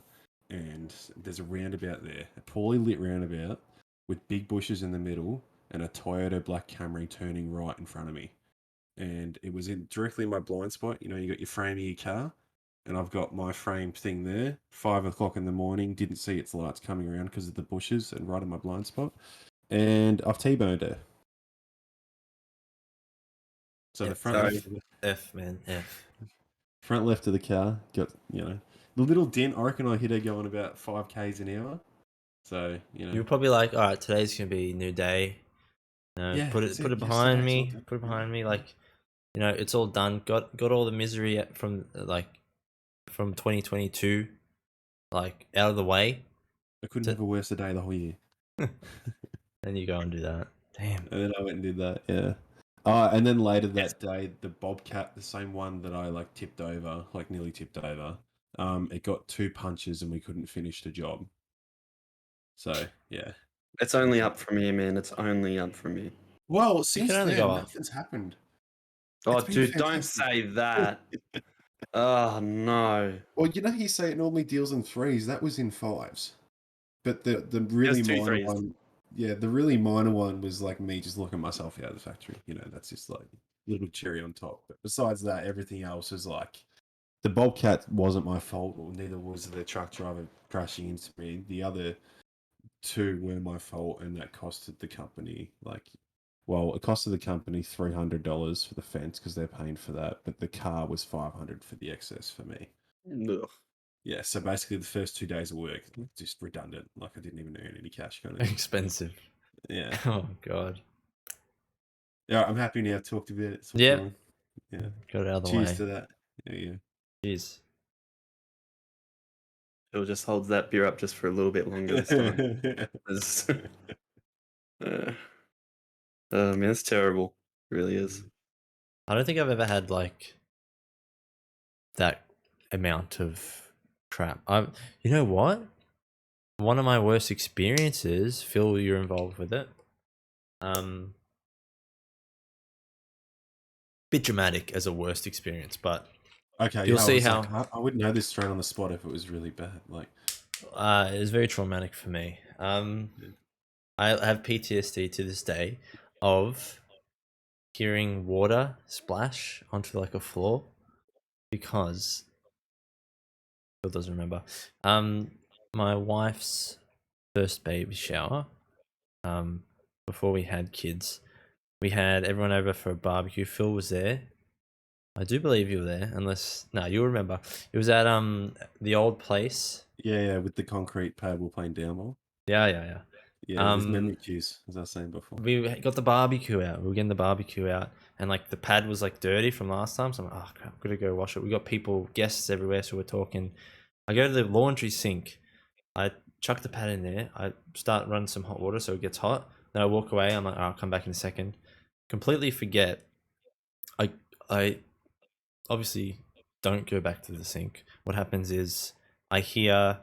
and there's a roundabout there, a poorly lit roundabout with big bushes in the middle and a Toyota Black Camry turning right in front of me. And it was directly in my blind spot. You got your frame of your car, and I've got my frame thing there. 5 o'clock in the morning, didn't see its lights coming around because of the bushes and right in my blind spot. And I've T-boned her. So the front left, F man, F. front left of the car got, the little dent. I reckon I hit her going about 5 k's an hour. So, You're probably like, all right, today's gonna be a new day. yeah, Put that's it put it. it behind Yesterday's all me. done. Put it Yeah. behind me. Like, it's all done. Got all the misery from from 2022, like out of the way. I couldn't have a worse day the whole year. Then you go and do that. Damn. And then I went and did that, yeah. And then later that day, the Bobcat, the same one that I like tipped over, like nearly tipped over, it got 2 punches and we couldn't finish the job. So, yeah. It's only up from here, man. It's only up from here. Well, You since can only go then, up. nothing's happened. Oh, It's been dude, don't fantastic. say that. Oh, no. Well, you say it normally deals in threes. That was in fives. But the There's really two minor threes. one, yeah, the really minor one was like me just locking myself out of the factory. That's just like a little cherry on top. But besides that, everything else is like the Bobcat wasn't my fault, or neither was the truck driver crashing into me. The other two were my fault, and that costed the company it costed the company $300 for the fence because they're paying for that, but the car was $500 for the excess for me. Ugh. Yeah, so basically the first 2 days of work, just redundant. Like I didn't even earn any cash kind of thing. Expensive. Yeah. Oh god. Yeah, I'm happy now. Talked a bit. It's all Yep. gone. Yeah. Got it out of the Cheers way. to that. Yeah. Cheers. Phil just holds that beer up just for a little bit longer this time. Oh, man, it's terrible. It really is. I don't think I've ever had like that amount of crap. You know what? One of my worst experiences, Phil, you're involved with it. Bit dramatic as a worst experience, but Okay, you'll yeah, see how I wouldn't know this straight on the spot if it was really bad. Like, it was very traumatic for me. I have PTSD to this day of hearing water splash onto like a floor because Phil doesn't remember. My wife's first baby shower. Before we had kids, we had everyone over for a barbecue. Phil was there, I do believe you were there, unless no, you'll remember. It was at the old place. Yeah, with the concrete pad we're playing downball. Yeah. Yeah, there's memory cues, as I was saying before. We got the barbecue out. We were getting the barbecue out, and like the pad was like dirty from last time. So I'm like, oh crap, gotta go wash it. We got guests everywhere, so we're talking. I go to the laundry sink. I chuck the pad in there. I start running some hot water so it gets hot. Then I walk away. I'm like, oh, I'll come back in a second. Completely forget. I obviously don't go back to the sink. What happens is I hear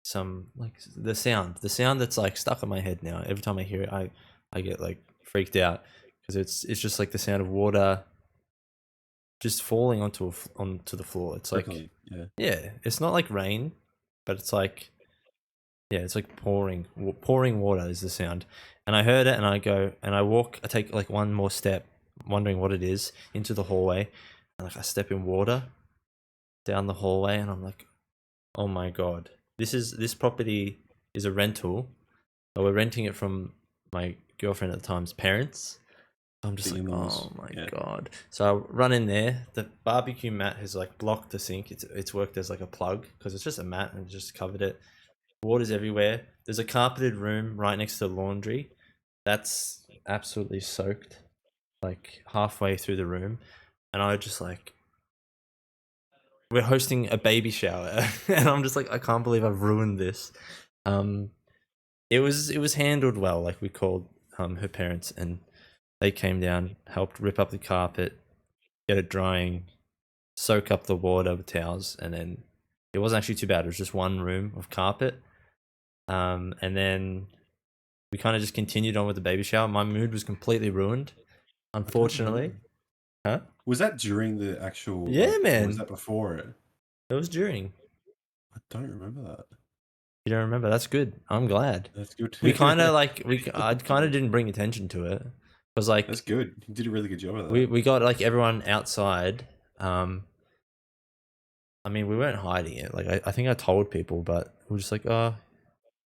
some like the sound that's like stuck in my head now. Every time I hear it, I get like freaked out because it's just like the sound of water just falling onto the floor. It's like yeah, it's not like rain, but it's like yeah, it's like pouring water is the sound. And I heard it, and I go and I take like one more step, wondering what it is, into the hallway, and like I step in water down the hallway, and I'm like, oh my god, this property is a rental, but we're renting it from my girlfriend at the time's parents. I'm just like, oh my god. So I run in there. The barbecue mat has like blocked the sink. It's worked as like a plug because it's just a mat and just covered it. Water's everywhere. There's a carpeted room right next to the laundry. That's absolutely soaked, like halfway through the room. And I just like, we're hosting a baby shower, and I'm just like, I can't believe I've ruined this. It was handled well. Like we called her parents, and they came down, helped rip up the carpet, get it drying, soak up the water with towels, and then it wasn't actually too bad. It was just one room of carpet. And then we kind of just continued on with the baby shower. My mood was completely ruined, unfortunately. Huh? Was that during the actual? Yeah, man. Or was that before it? It was during. I don't remember that. You don't remember? That's good. I'm glad. That's good. We kind of like I kind of didn't bring attention to it because like that's good. You did a really good job of that. We got like everyone outside. I mean, we weren't hiding it. Like I think I told people, but we were just like, oh,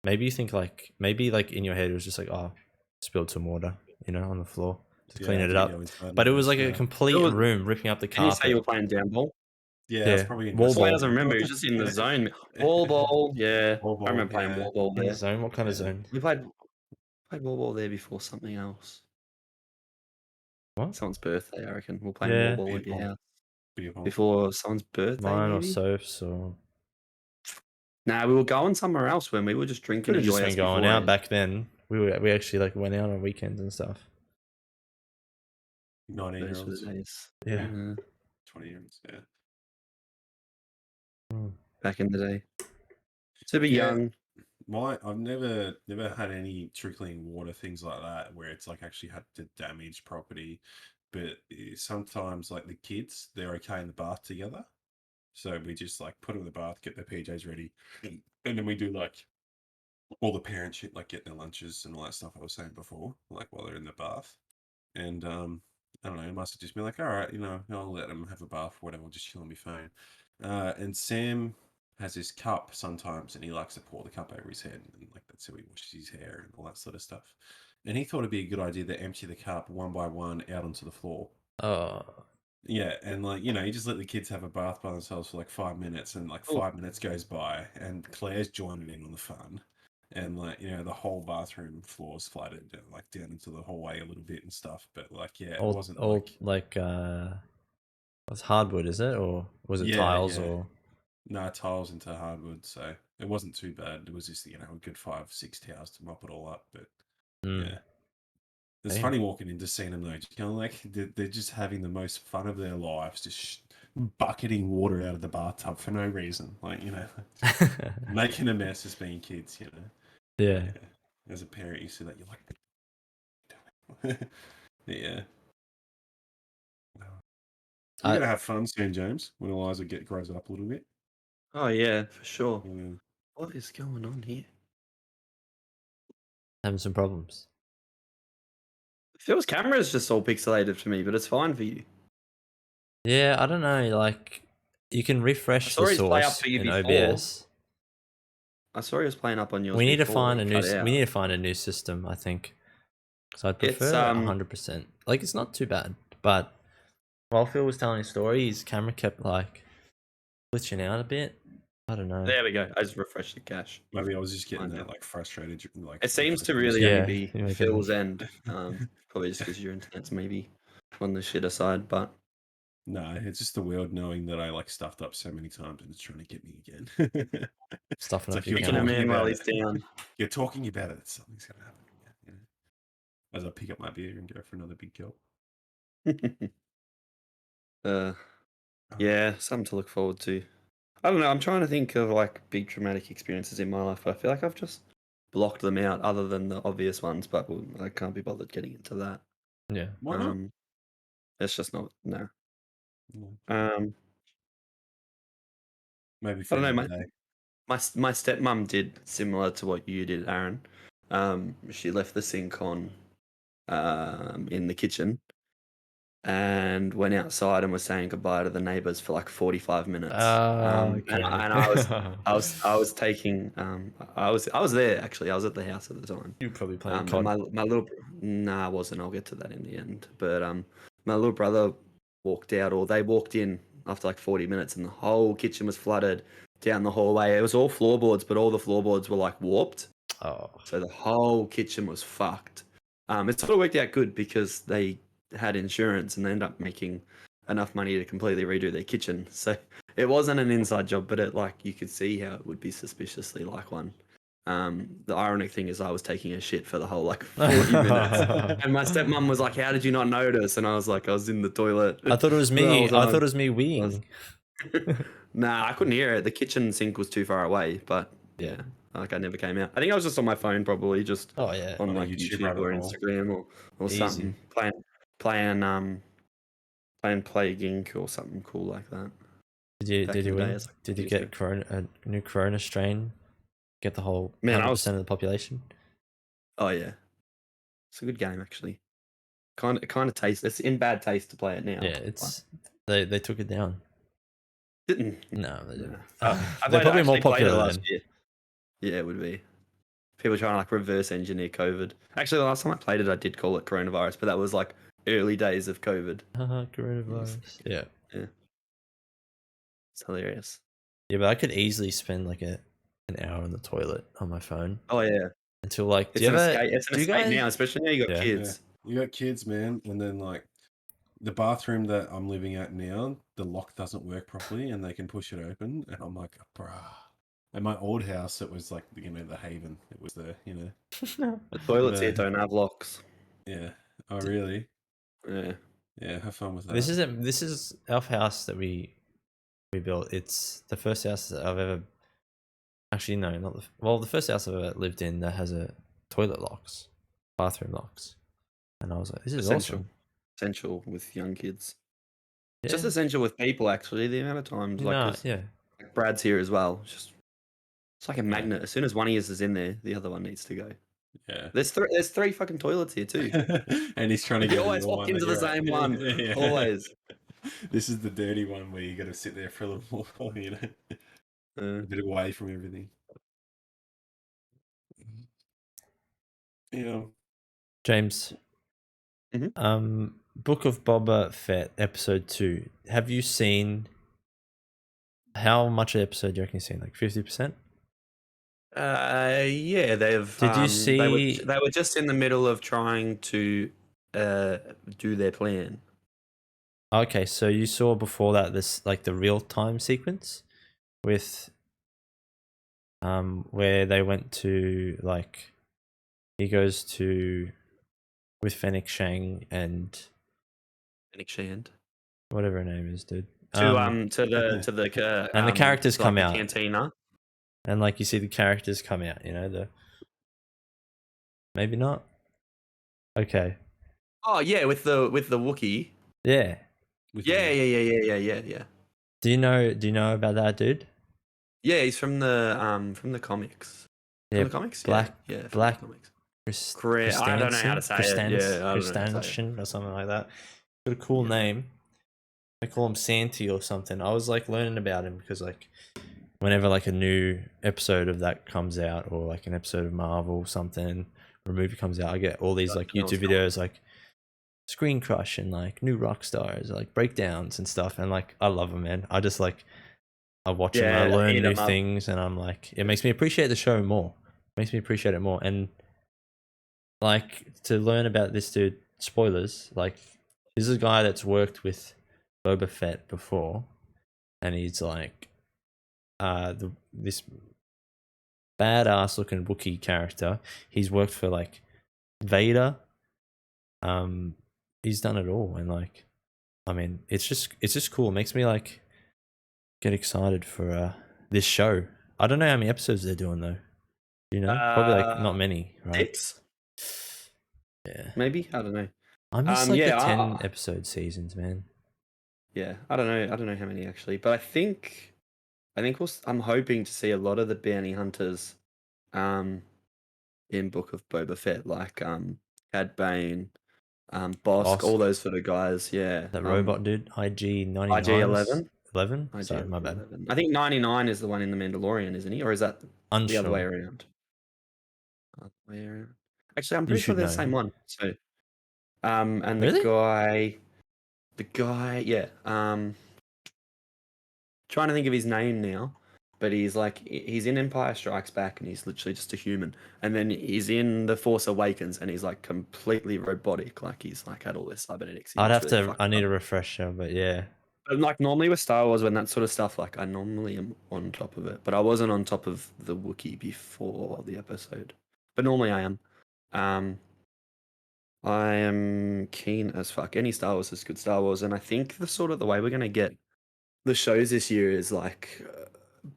maybe you think like in your head it was just like, oh, spilled some water, on the floor to clean it up. But it was like a complete room ripping up the carpet. Can you say you were playing down ball? Yeah, it's probably wall ball. Doesn't remember. He was just in the zone. Wall ball, yeah. I remember playing wall ball there. Zone? What kind of zone? We played wall ball there before something else. What? Someone's birthday, I reckon. We're playing wall ball at your house. Before someone's birthday, mine maybe? or Soph's or. Nah, we were going somewhere else when we were just drinking. Could have just been going out back then. We actually like went out on weekends and stuff. 19-year-olds. Yeah. 20-year-olds. Yeah. Back in the day. Super young. I've never had any trickling water things like that where it's like actually had to damage property, but sometimes like the kids, they're okay in the bath together, so we just like put them in the bath, get their PJs ready, and then we do like all the parent shit, like get their lunches and all that stuff I was saying before, like while they're in the bath. And I don't know, it must have just been like, all right, I'll let them have a bath, whatever, I'll just chill on my phone. And Sam has his cup sometimes, and he likes to pour the cup over his head, and like that's how he washes his hair and all that sort of stuff. And he thought it'd be a good idea to empty the cup one by one out onto the floor. Oh. Yeah, and like you just let the kids have a bath by themselves for like 5 minutes, and like 5 minutes goes by, and Claire's joining in on the fun, and like the whole bathroom floor's flooded like down into the hallway a little bit and stuff. But like it wasn't like was hardwood, is it, or was it tiles or? No, tiles into hardwood, so it wasn't too bad. It was just a good 5-6 towels to mop it all up, but yeah. It's funny walking in to seeing them though, just kind of like they're just having the most fun of their lives, just bucketing water out of the bathtub for no reason, like making a mess as being kids, Yeah. As a parent, you see that, you're like, yeah. You're gonna have fun soon, James, when Eliza grows up a little bit. Oh yeah, for sure. What is going on here? Having some problems. Phil's camera is just all pixelated for me, but it's fine for you. Yeah, I don't know. Like, you can refresh the source in OBS. I saw he was playing up on yours. We need to find a new system, I think. So I'd prefer 100%. Like, it's not too bad, but while Phil was telling his story, his camera kept like glitching out a bit. I don't know. There we go. I just refreshed the cache. Maybe I was just getting Find that out. like frustrated. Like It seems to refreshing really only Yeah, be you're making Phil's end. Probably just because your internet's maybe on the shitter side, but No, it's just the world knowing that I like stuffed up so many times and it's trying to get me again. stuffing It's up like your you're kicking him camera. in while about he's it. down. You're talking about it. Something's gonna happen. You know? As I pick up my beer and go for another big gulp. uh, Oh, yeah, something to look forward to. I don't know. I'm trying to think of like big traumatic experiences in my life, but I feel like I've just blocked them out, other than the obvious ones. But I can't be bothered getting into that. Yeah. why not? It's just not no. No. Maybe I for don't know. another day. My stepmom did similar to what you did, Aaron. She left the sink on in the kitchen and went outside and was saying goodbye to the neighbors for like 45 minutes. Okay. And I was taking I was there actually. I was at the house at the time. You probably playing And COD. my little nah, I wasn't. I'll get to that in the end. But my little brother walked out, or they walked in after like 40 minutes, and the whole kitchen was flooded down the hallway. It was all floorboards, but all the floorboards were like warped, Oh, so the whole kitchen was fucked. It sort of worked out good because they had insurance and they ended up making enough money to completely redo their kitchen. So it wasn't an inside job, but it like you could see how it would be suspiciously like one. The ironic thing is I was taking a shit for the whole like 40 minutes. And my stepmom was like, "How did you not notice?" And I was like, "I was in the toilet." I thought it was the whole me. I time. thought it was me weeing. Nah, I couldn't hear it. The kitchen sink was too far away, but yeah, like I never came out. I think I was just on my phone, probably just Oh yeah. on On a like YouTube YouTube rabbit or hole. Instagram or Easy. something, playing Plague Inc. or something cool like that. Back Did in you the day, win? it's like Did you years ago. get a new Corona strain? Get the whole Man, I 100% was. of the population? Oh yeah, it's a good game actually. Kind of taste. It's in bad taste to play it now. Yeah, it's they took it down. Didn't. No, they didn't. They're They're probably more actually played it popular last then. year. Yeah, it would be. People trying to like reverse engineer COVID. Actually, the last time I played it, I did call it coronavirus, but that was like early days of COVID. Coronavirus. Yeah. Yeah, it's hilarious. Yeah, but I could easily spend like an hour in the toilet on my phone Oh yeah, until like. it's an escape. It's an Do you escape guys? now, especially now you got Yeah. Yeah. kids. You got kids, man, and then like the bathroom that I'm living at now, the lock doesn't work properly, and they can push it open, and I'm like, bruh. At my old house, it was like the haven. It was the The toilets here the don't have locks. yeah. Oh really? Yeah. Yeah. Have fun with that. This is our house that we built. It's the first house that I've ever. Actually, no, not the first house I've ever lived in that has a toilet locks, bathroom locks, and I was like, this is Essential. awesome. Essential with young kids. Yeah. Just essential with people actually. The amount of times like, No, 'cause, yeah. like Brad's here as well. It's like a magnet. As soon as one of yours is in there, the other one needs to go. Yeah. There's three fucking toilets here too. And he's trying to You get always walk into the same one. Always. This is the dirty one where you got to sit there for a little while, you know, a bit away from everything. Yeah. James. Mhm. Book of Boba Fett episode 2. Have you seen? How much of the episode do you reckon you've seen? Like 50%? Yeah, they've. Did you see? They were just in the middle of trying to do their plan. Okay, so you saw before that this like the real time sequence with where they went to like he goes to with Fennec Shang and Fennec Shand. whatever her name is, dude. To and the characters to, come like, out, the cantina. and like you see the characters come out. You know the maybe not. Okay. Oh yeah, with the Wookiee. Yeah. Yeah. Do you know about that, dude? Yeah, he's from the comics. Yeah, From the comics? Black Yeah, from Black the comics. I don't know how to say it. Yeah, I don't know how to say it. Christensen or something like that. Got a cool name. They call him Santi or something. I was like learning about him because like whenever like a new episode of that comes out or like an episode of Marvel or something or a movie comes out, I get all these like That was YouTube cool. videos like Screen Crush and like New Rockstars, like breakdowns and stuff. And like, I love them, man. I just like, I watch them, I Yeah, learn eat new 'em up. things, and I'm like, it makes me appreciate the show more. Makes me appreciate it more. And like to learn about this dude, spoilers, like this is a guy that's worked with Boba Fett before, and he's like this badass looking Wookiee character. He's worked for like Vader. He's done it all, and like, I mean, it's just cool. It makes me like get excited for this show. I don't know how many episodes they're doing though. You know, probably like not many, right? 6, Yeah, maybe. I don't know. I miss like the Yeah, 10 episode seasons, man. yeah. I don't know. I don't know how many actually, but I think I'm hoping to see a lot of the bounty hunters, in Book of Boba Fett, like Cad Bane, Bosk, all Bosk, those sort of guys. Yeah. that robot dude, IG IG 99 or 11. 11. IG Sorry, my bad. 11. I think 99 is the one in the Mandalorian, isn't he? Or is that the other way Unsure. around? Other way around. Actually, I'm You pretty sure should they're the know. same one. So, and Really? the guy, yeah. Trying to think of his name now, but he's in Empire Strikes Back and he's literally just a human, and then he's in The Force Awakens and he's like completely robotic, like he's like had all this cybernetics in. I'd It's have really to. fucked I need up. a refresher, but yeah. But like normally with Star Wars, when that sort of stuff, like I normally am on top of it, but I wasn't on top of the Wookiee before the episode. But normally I am. Um, I am keen as fuck. Any Star Wars is good Star Wars, and I think the way we're gonna get the shows this year is like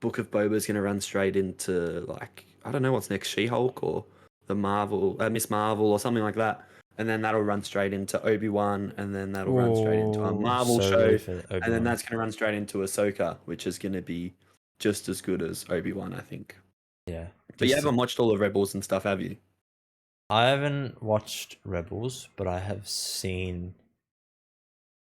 Book of Boba is going to run straight into like I don't know what's next, She-Hulk or the Marvel Miss Marvel or something like that, and then that'll run straight into Obi-Wan, and then that'll run straight into a Oh, Marvel solo show, for and then Obi-Wan. that's going to run straight into Ahsoka, which is going to be just as good as Obi-Wan, I think. Yeah. But you Just haven't watched all the Rebels and stuff, have you? I haven't watched Rebels, but I have seen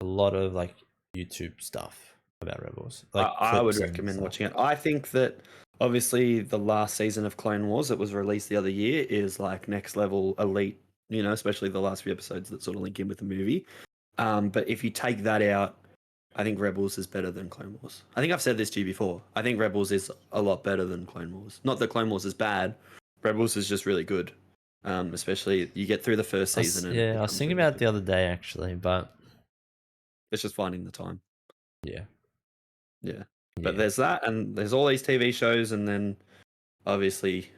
a lot of like YouTube stuff about Rebels, like I would clips and recommend stuff. watching it. I think that obviously the last season of Clone Wars that was released the other year is like next level elite, especially the last few episodes that sort of link in with the movie. But if you take that out, I think Rebels is better than Clone Wars. I think I've said this to you before. I think Rebels is a lot better than Clone Wars. Not that Clone Wars is bad. Rebels is just really good. Especially you get through the first season and it Yeah, I was becomes thinking really about it good. the other day actually, but It's just finding the time. yeah, Yeah. But yeah, there's that, and there's all these TV shows, and then obviously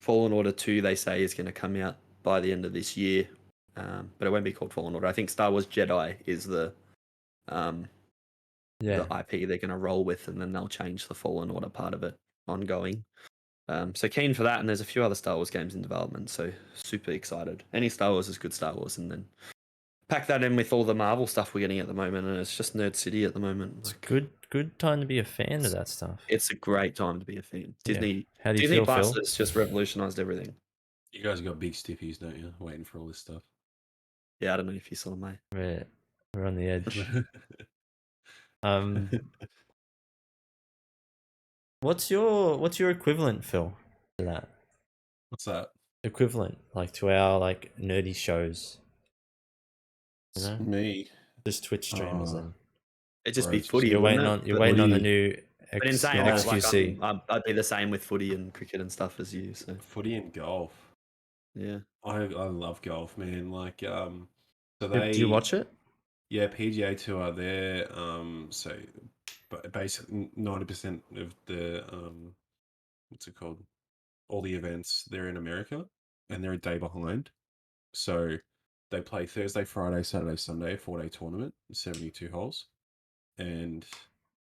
Fallen Order 2, they say, is going to come out by the end of this year. But it won't be called Fallen Order. I think Star Wars Jedi is um, yeah. the IP they're going to roll with, and then they'll change the Fallen Order part of it ongoing. So keen for that, and there's a few other Star Wars games in development, so super excited. Any Star Wars is good Star Wars, and then pack that in with all the Marvel stuff we're getting at the moment, and it's just Nerd City at the moment. It's Like, good time to be a fan of that stuff. it's a great time to be a fan. Yeah. Disney How do you Disney feel, Plus Phil? has just revolutionized everything. You guys got big stiffies, don't you? Waiting for all this stuff. Yeah, I don't know if you saw my. We're on the edge. Um, what's your equivalent, Phil, to that? What's that? Equivalent, like to our like nerdy shows. You know, Me. just Twitch streamers. Then It'd just Bro, be it's just- footy, you're wouldn't waiting it? on the new But in saying that, like XQC. I'd be the same with footy and cricket and stuff as you. So footy and golf. yeah, I love golf, man. Like so Do you watch it? yeah, PGA Tour. They're so, but basically 90% of the what's it called? All the events they're in America, and they're a day behind. So they play Thursday, Friday, Saturday, Sunday, 4-day tournament, 72 holes, and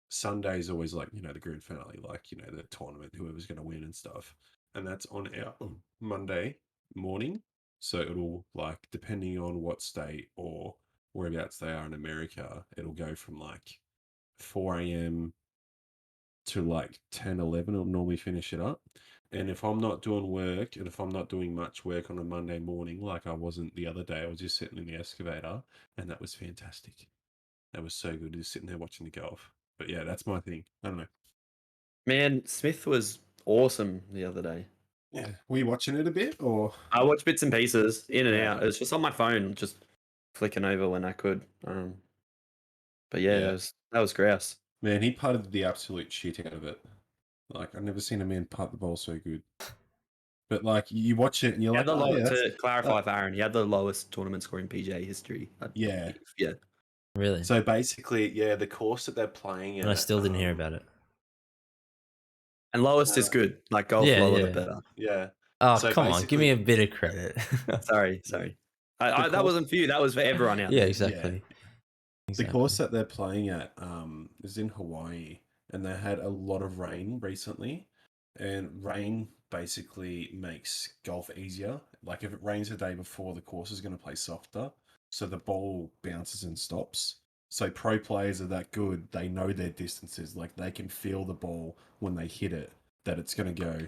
Sunday is always like the grand finale, like the tournament, whoever's going to win and stuff, and that's on our Monday morning. So it'll like depending on what state or whereabouts they are in America, it'll go from like 4 a.m. to like 10, 11. It'll normally finish it up. And if I'm not doing work and if I'm not doing much work on a Monday morning, like I wasn't the other day, I was just sitting in the excavator, and that was fantastic. That was so good, just sitting there watching the golf. But yeah, that's my thing. I don't know. man, Smith was awesome the other day. Yeah. Were you watching it a bit or? I watched bits and pieces in and Yeah. out. It was just on my phone, just flicking over when I could. But yeah, Yeah. that was grouse. Man, he putted the absolute shit out of it. Like, I've never seen a man putt the ball so good. But, like, you watch it and you're like, oh, yeah. To clarify for Aaron, he had the lowest tournament score in PGA history. Yeah. Yeah. Really? So basically, yeah, the course that they're playing And I at, still didn't hear about it. And lowest is good. Like golf Yeah, lower yeah. the better. Yeah. Oh, So come on, give me basically- a bit of credit. Sorry. That course- wasn't for you. That was for everyone out Yeah, there. exactly. The course that they're playing at is in Hawaii, and they had a lot of rain recently, and rain basically makes golf easier. Like if it rains the day before, the course is going to play softer, so the ball bounces and stops. So pro players are that good; they know their distances. Like they can feel the ball when they hit it that it's going to go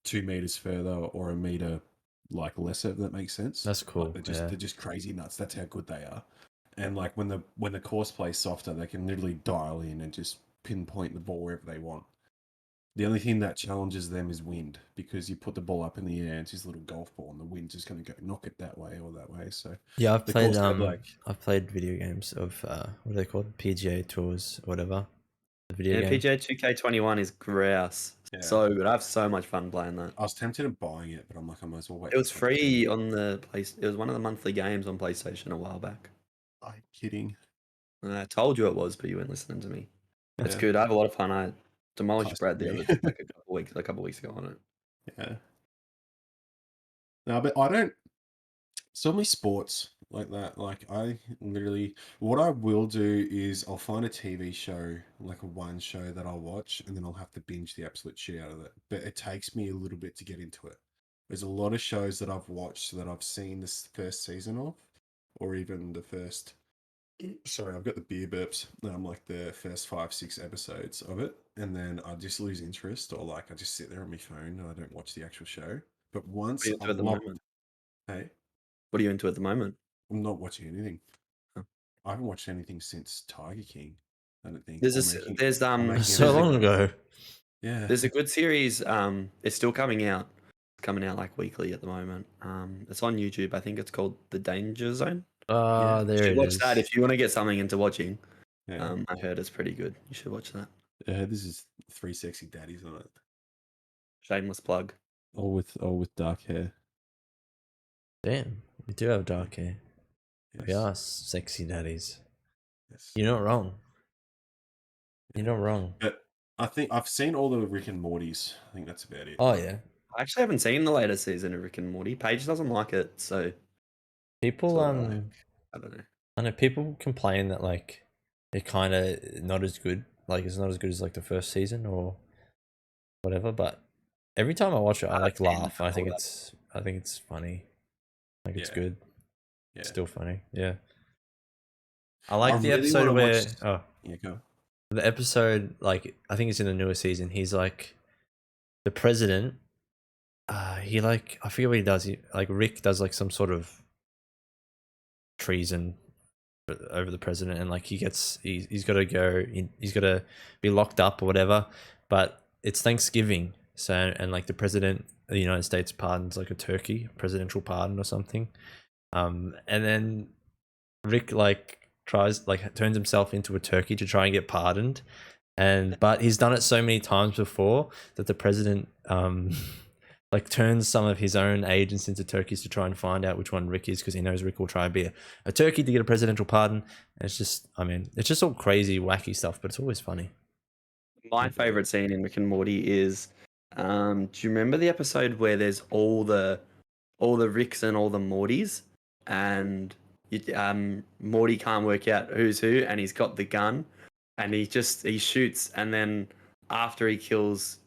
2 meters further or a meter like lesser. If that makes sense. That's cool. Like they're just crazy nuts. That's how good they are. And like when the course plays softer, they can literally dial in and just pinpoint the ball wherever they want. The only thing that challenges them is wind, because you put the ball up in the air and it's this little golf ball, and the wind's just going to go knock it that way or that way. So yeah, I've the played course had, like, I've played video games of what are they called? PGA tours, whatever. The video Yeah, game. PGA 2K21 is grouse. Yeah. So good. I have so much fun playing that. I was tempted of buying it, but I'm like, I might as well wait. It was for free on the place. It was one of the monthly games on PlayStation a while back. I'm kidding. And I told you it was, but you weren't listening to me. It's Yeah. good. I have a lot of fun. I demolished Custom Brad the me. other like a couple weeks ago on it. Yeah. No, but I don't. So many sports like that. Like I literally, what I will do is I'll find a TV show, like a one show that I'll watch, and then I'll have to binge the absolute shit out of it. But it takes me a little bit to get into it. There's a lot of shows that I've watched that I've seen this first season of, or even the first. Sorry, I've got the beer burps. Like the first 5, 6 episodes of it, and then I just lose interest, or like I just sit there on my phone and I don't watch the actual show. But What once are you into I'm at the locked, moment? hey, What are you into at the moment? I'm not watching anything. Oh. I haven't watched anything since Tiger King. I don't think. There's So long ago. Yeah. There's a good series. It's still coming out. It's coming out like weekly at the moment. It's on YouTube. I think it's called The Danger Zone. Oh, Yeah. there You it should watch is. that if you want to get something into watching. Yeah. I heard it's pretty good. You should watch that. This is 3 sexy daddies on it. Shameless plug. All with dark hair. Damn, we do have dark hair. We Yes. are sexy daddies. Yes. You're not wrong. You're not wrong. But I think I've seen all the Rick and Mortys. I think that's about it. Oh yeah. I actually haven't seen the latest season of Rick and Morty. Paige doesn't like it, so People So, I don't know. I know people complain that like it kind of not as good. Like it's not as good as like the first season or whatever. But every time I watch it, I like seen laugh. I all think that. it's funny. Like it's Yeah. good. Yeah. It's still funny. Yeah. I like I the really episode wanna where watch- Yeah, go. the episode, like I think it's in the newer season. He's like the president. He like I forget what he does. He like Rick does like some sort of treason over the president, and like he's got to go. He's got to be locked up or whatever. But it's Thanksgiving, so and like the president of the United States pardons like a turkey, presidential pardon or something. And then Rick like turns himself into a turkey to try and get pardoned, but he's done it so many times before that the president like turns some of his own agents into turkeys to try and find out which one Rick is, because he knows Rick will try and be a turkey to get a presidential pardon. And it's just all crazy wacky stuff, but it's always funny. My favorite scene in Rick and Morty is, do you remember the episode where there's all the Ricks and all the Mortys, and Morty can't work out who's who, and he's got the gun, and he shoots, and then after he kills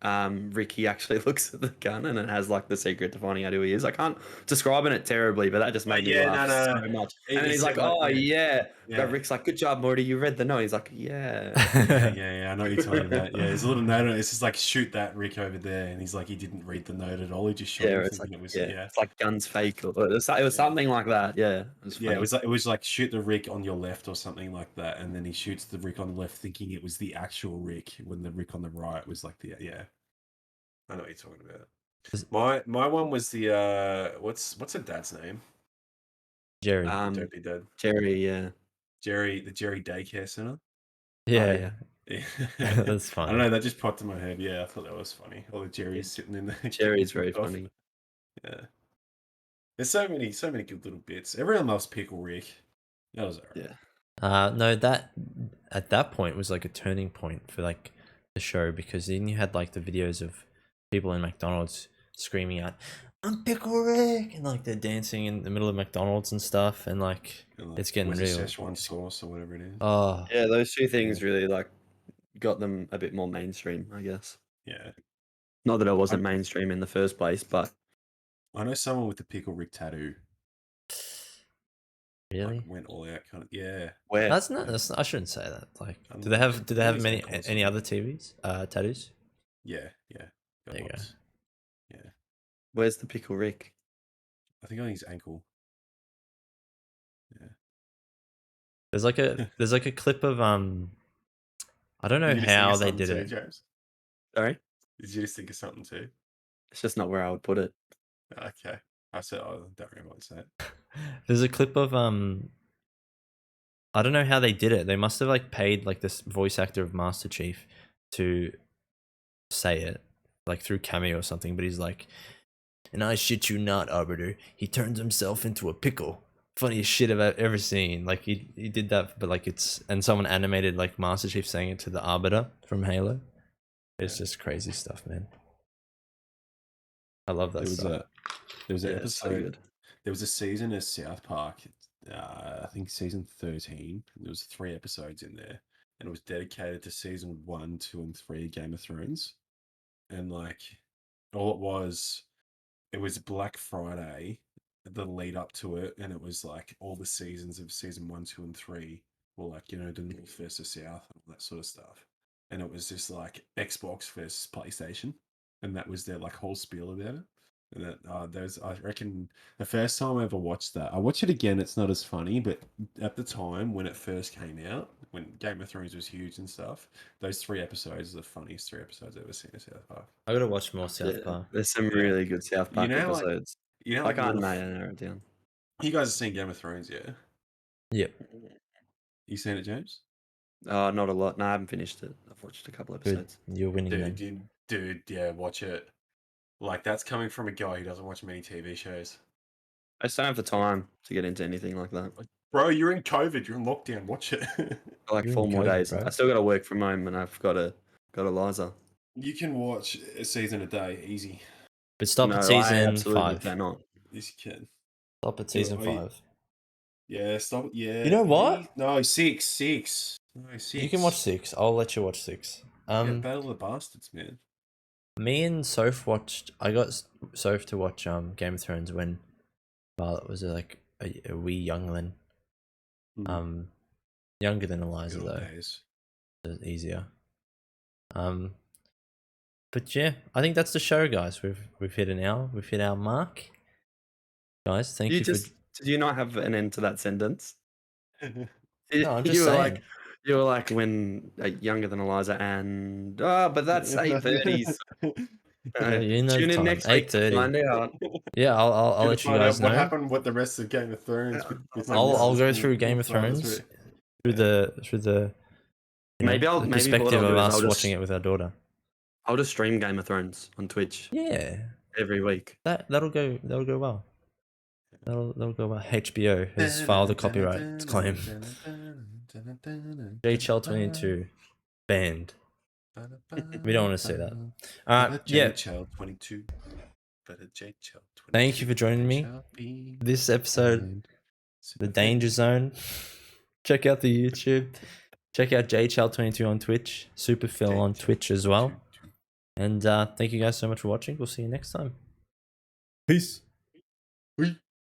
Rick, he actually looks at the gun, and it has like the secret to finding out who he is. I can't describe it terribly, but that just made me laugh so much. And then he's like, "Oh yeah." But Rick's like, "Good job, Morty. You read the note." He's like, "Yeah." Yeah. I know what you're talking about. Yeah, there's a little note on it. It's just like, shoot that Rick over there, and he's like, he didn't read the note at all. He just shot him It's thinking like, it was it's like guns fake, or it was something like that. Yeah, it was funny. it was like shoot the Rick on your left or something like that, and then he shoots the Rick on the left thinking it was the actual Rick, when the Rick on the right was like the I know what you're talking about. My one was the what's her dad's name? Jerry. Um, Be Dead. Jerry, yeah. The Jerry Daycare Center. Yeah. Yeah. That's I don't funny. know. That just popped in my head. Yeah, I thought that was funny. All the Jerry's sitting in there. Jerry's getting very off. funny. Yeah. There's so many good little bits. Everyone loves Pickle Rick. That was alright. Yeah. No, that at that point was like a turning point for like the show, because then you had like the videos of people in McDonald's screaming out, "I'm Pickle Rick," and like they're dancing in the middle of McDonald's and stuff, and like And, it's getting where's real. the Szechuan sauce or whatever it is? Oh, Yeah, those two things really like got them a bit more mainstream, I guess. Yeah. Not that it wasn't mainstream in the first place, but I know someone with the Pickle Rick tattoo. really? Like, went all out, kind of. Yeah. where That's not. I shouldn't say that. Like, I do don't they know. have? Do I they think have it's many ankle or any something. other tattoos? Yeah. Got There you go. lots. Yeah. where's the Pickle Rick? I think on his ankle. Yeah. There's like a clip of I don't know Did you just think how of they something did too, it. James? Sorry? Did you just think of something too? It's just not where I would put it. Okay. I said, I don't remember what to say. There's a clip of I don't know how they did it. They must have like paid like this voice actor of Master Chief to say it, like through Cameo or something. But he's like, "And I shit you not, Arbiter. He turns himself into a pickle. Funniest shit I've ever seen." Like he did that, but like and someone animated like Master Chief saying it to the Arbiter from Halo. It's just crazy stuff, man. I love that There was stuff. an Yeah, it's so episode. good. There was a season of South Park. I think season 13. There was 3 episodes in there, and it was dedicated to season 1, 2, and 3 of Game of Thrones. And like, all it was Black Friday, the lead up to it, and it was like all the seasons of season 1, 2, and 3 were like, the North versus South, and all that sort of stuff. And it was just like Xbox versus PlayStation, and that was their like whole spiel about it. And that I reckon the first time I ever watched that, I watch it again. It's not as funny, but at the time when it first came out, when Game of Thrones was huge and stuff, those 3 episodes are the funniest 3 episodes I've ever seen in South Park. I gotta watch more South Yeah, Park. there's some Yeah. really good South You Park know, like episodes. I like can't Wolf. narrow it down. You guys have seen Game of Thrones, yeah? Yep. You seen it, James? Not a lot. No, I haven't finished it. I've watched a couple Good. episodes. You're winning then. Dude, yeah, watch it. Like, that's coming from a guy who doesn't watch many TV shows. I just don't have the time to get into anything like that. Bro, you're in COVID. You're in lockdown. Watch it. For like You're in 4 more COVID, days. bro. I still got to work from home, and I've got Eliza. You can watch a season a day, easy. But stop No, at I season absolutely 5. cannot. Yes, you can. Stop at season I- 5. Yeah, stop. Yeah. You know what? No, 6. No, 6. You can watch 6. I'll let you watch 6. Yeah, Battle of the Bastards, man. Me and Soph watched. I got Soph to watch Game of Thrones when Violet was like a wee youngling. Younger than Eliza Good old though. days. So it's easier. But yeah, I think that's the show, guys. We've hit an hour. We've hit our mark, guys. Thank you for. Did you not have an end to that sentence? No, I'm just saying. You were like when younger than Eliza, and but that's 8:30. Yeah, you know Tune the in time. next week to 8:30. find out. Yeah, I'll let you guys know. What happened with the rest of Game of Thrones. I'll go through Game of Thrones through the Maybe the what perspective I'll of do is us watching it with our daughter. I'll just stream Game of Thrones on Twitch. Yeah, every week. That'll go well. That'll go well. HBO has filed a copyright claim. JHL22 banned. We don't want to say that. Yeah. JHL22. Thank you for joining me. This episode, The Danger Zone. Check out the YouTube. Check out JHL22 on Twitch. SupaPhill on Twitch as well. And thank you guys so much for watching. We'll see you next time. Peace.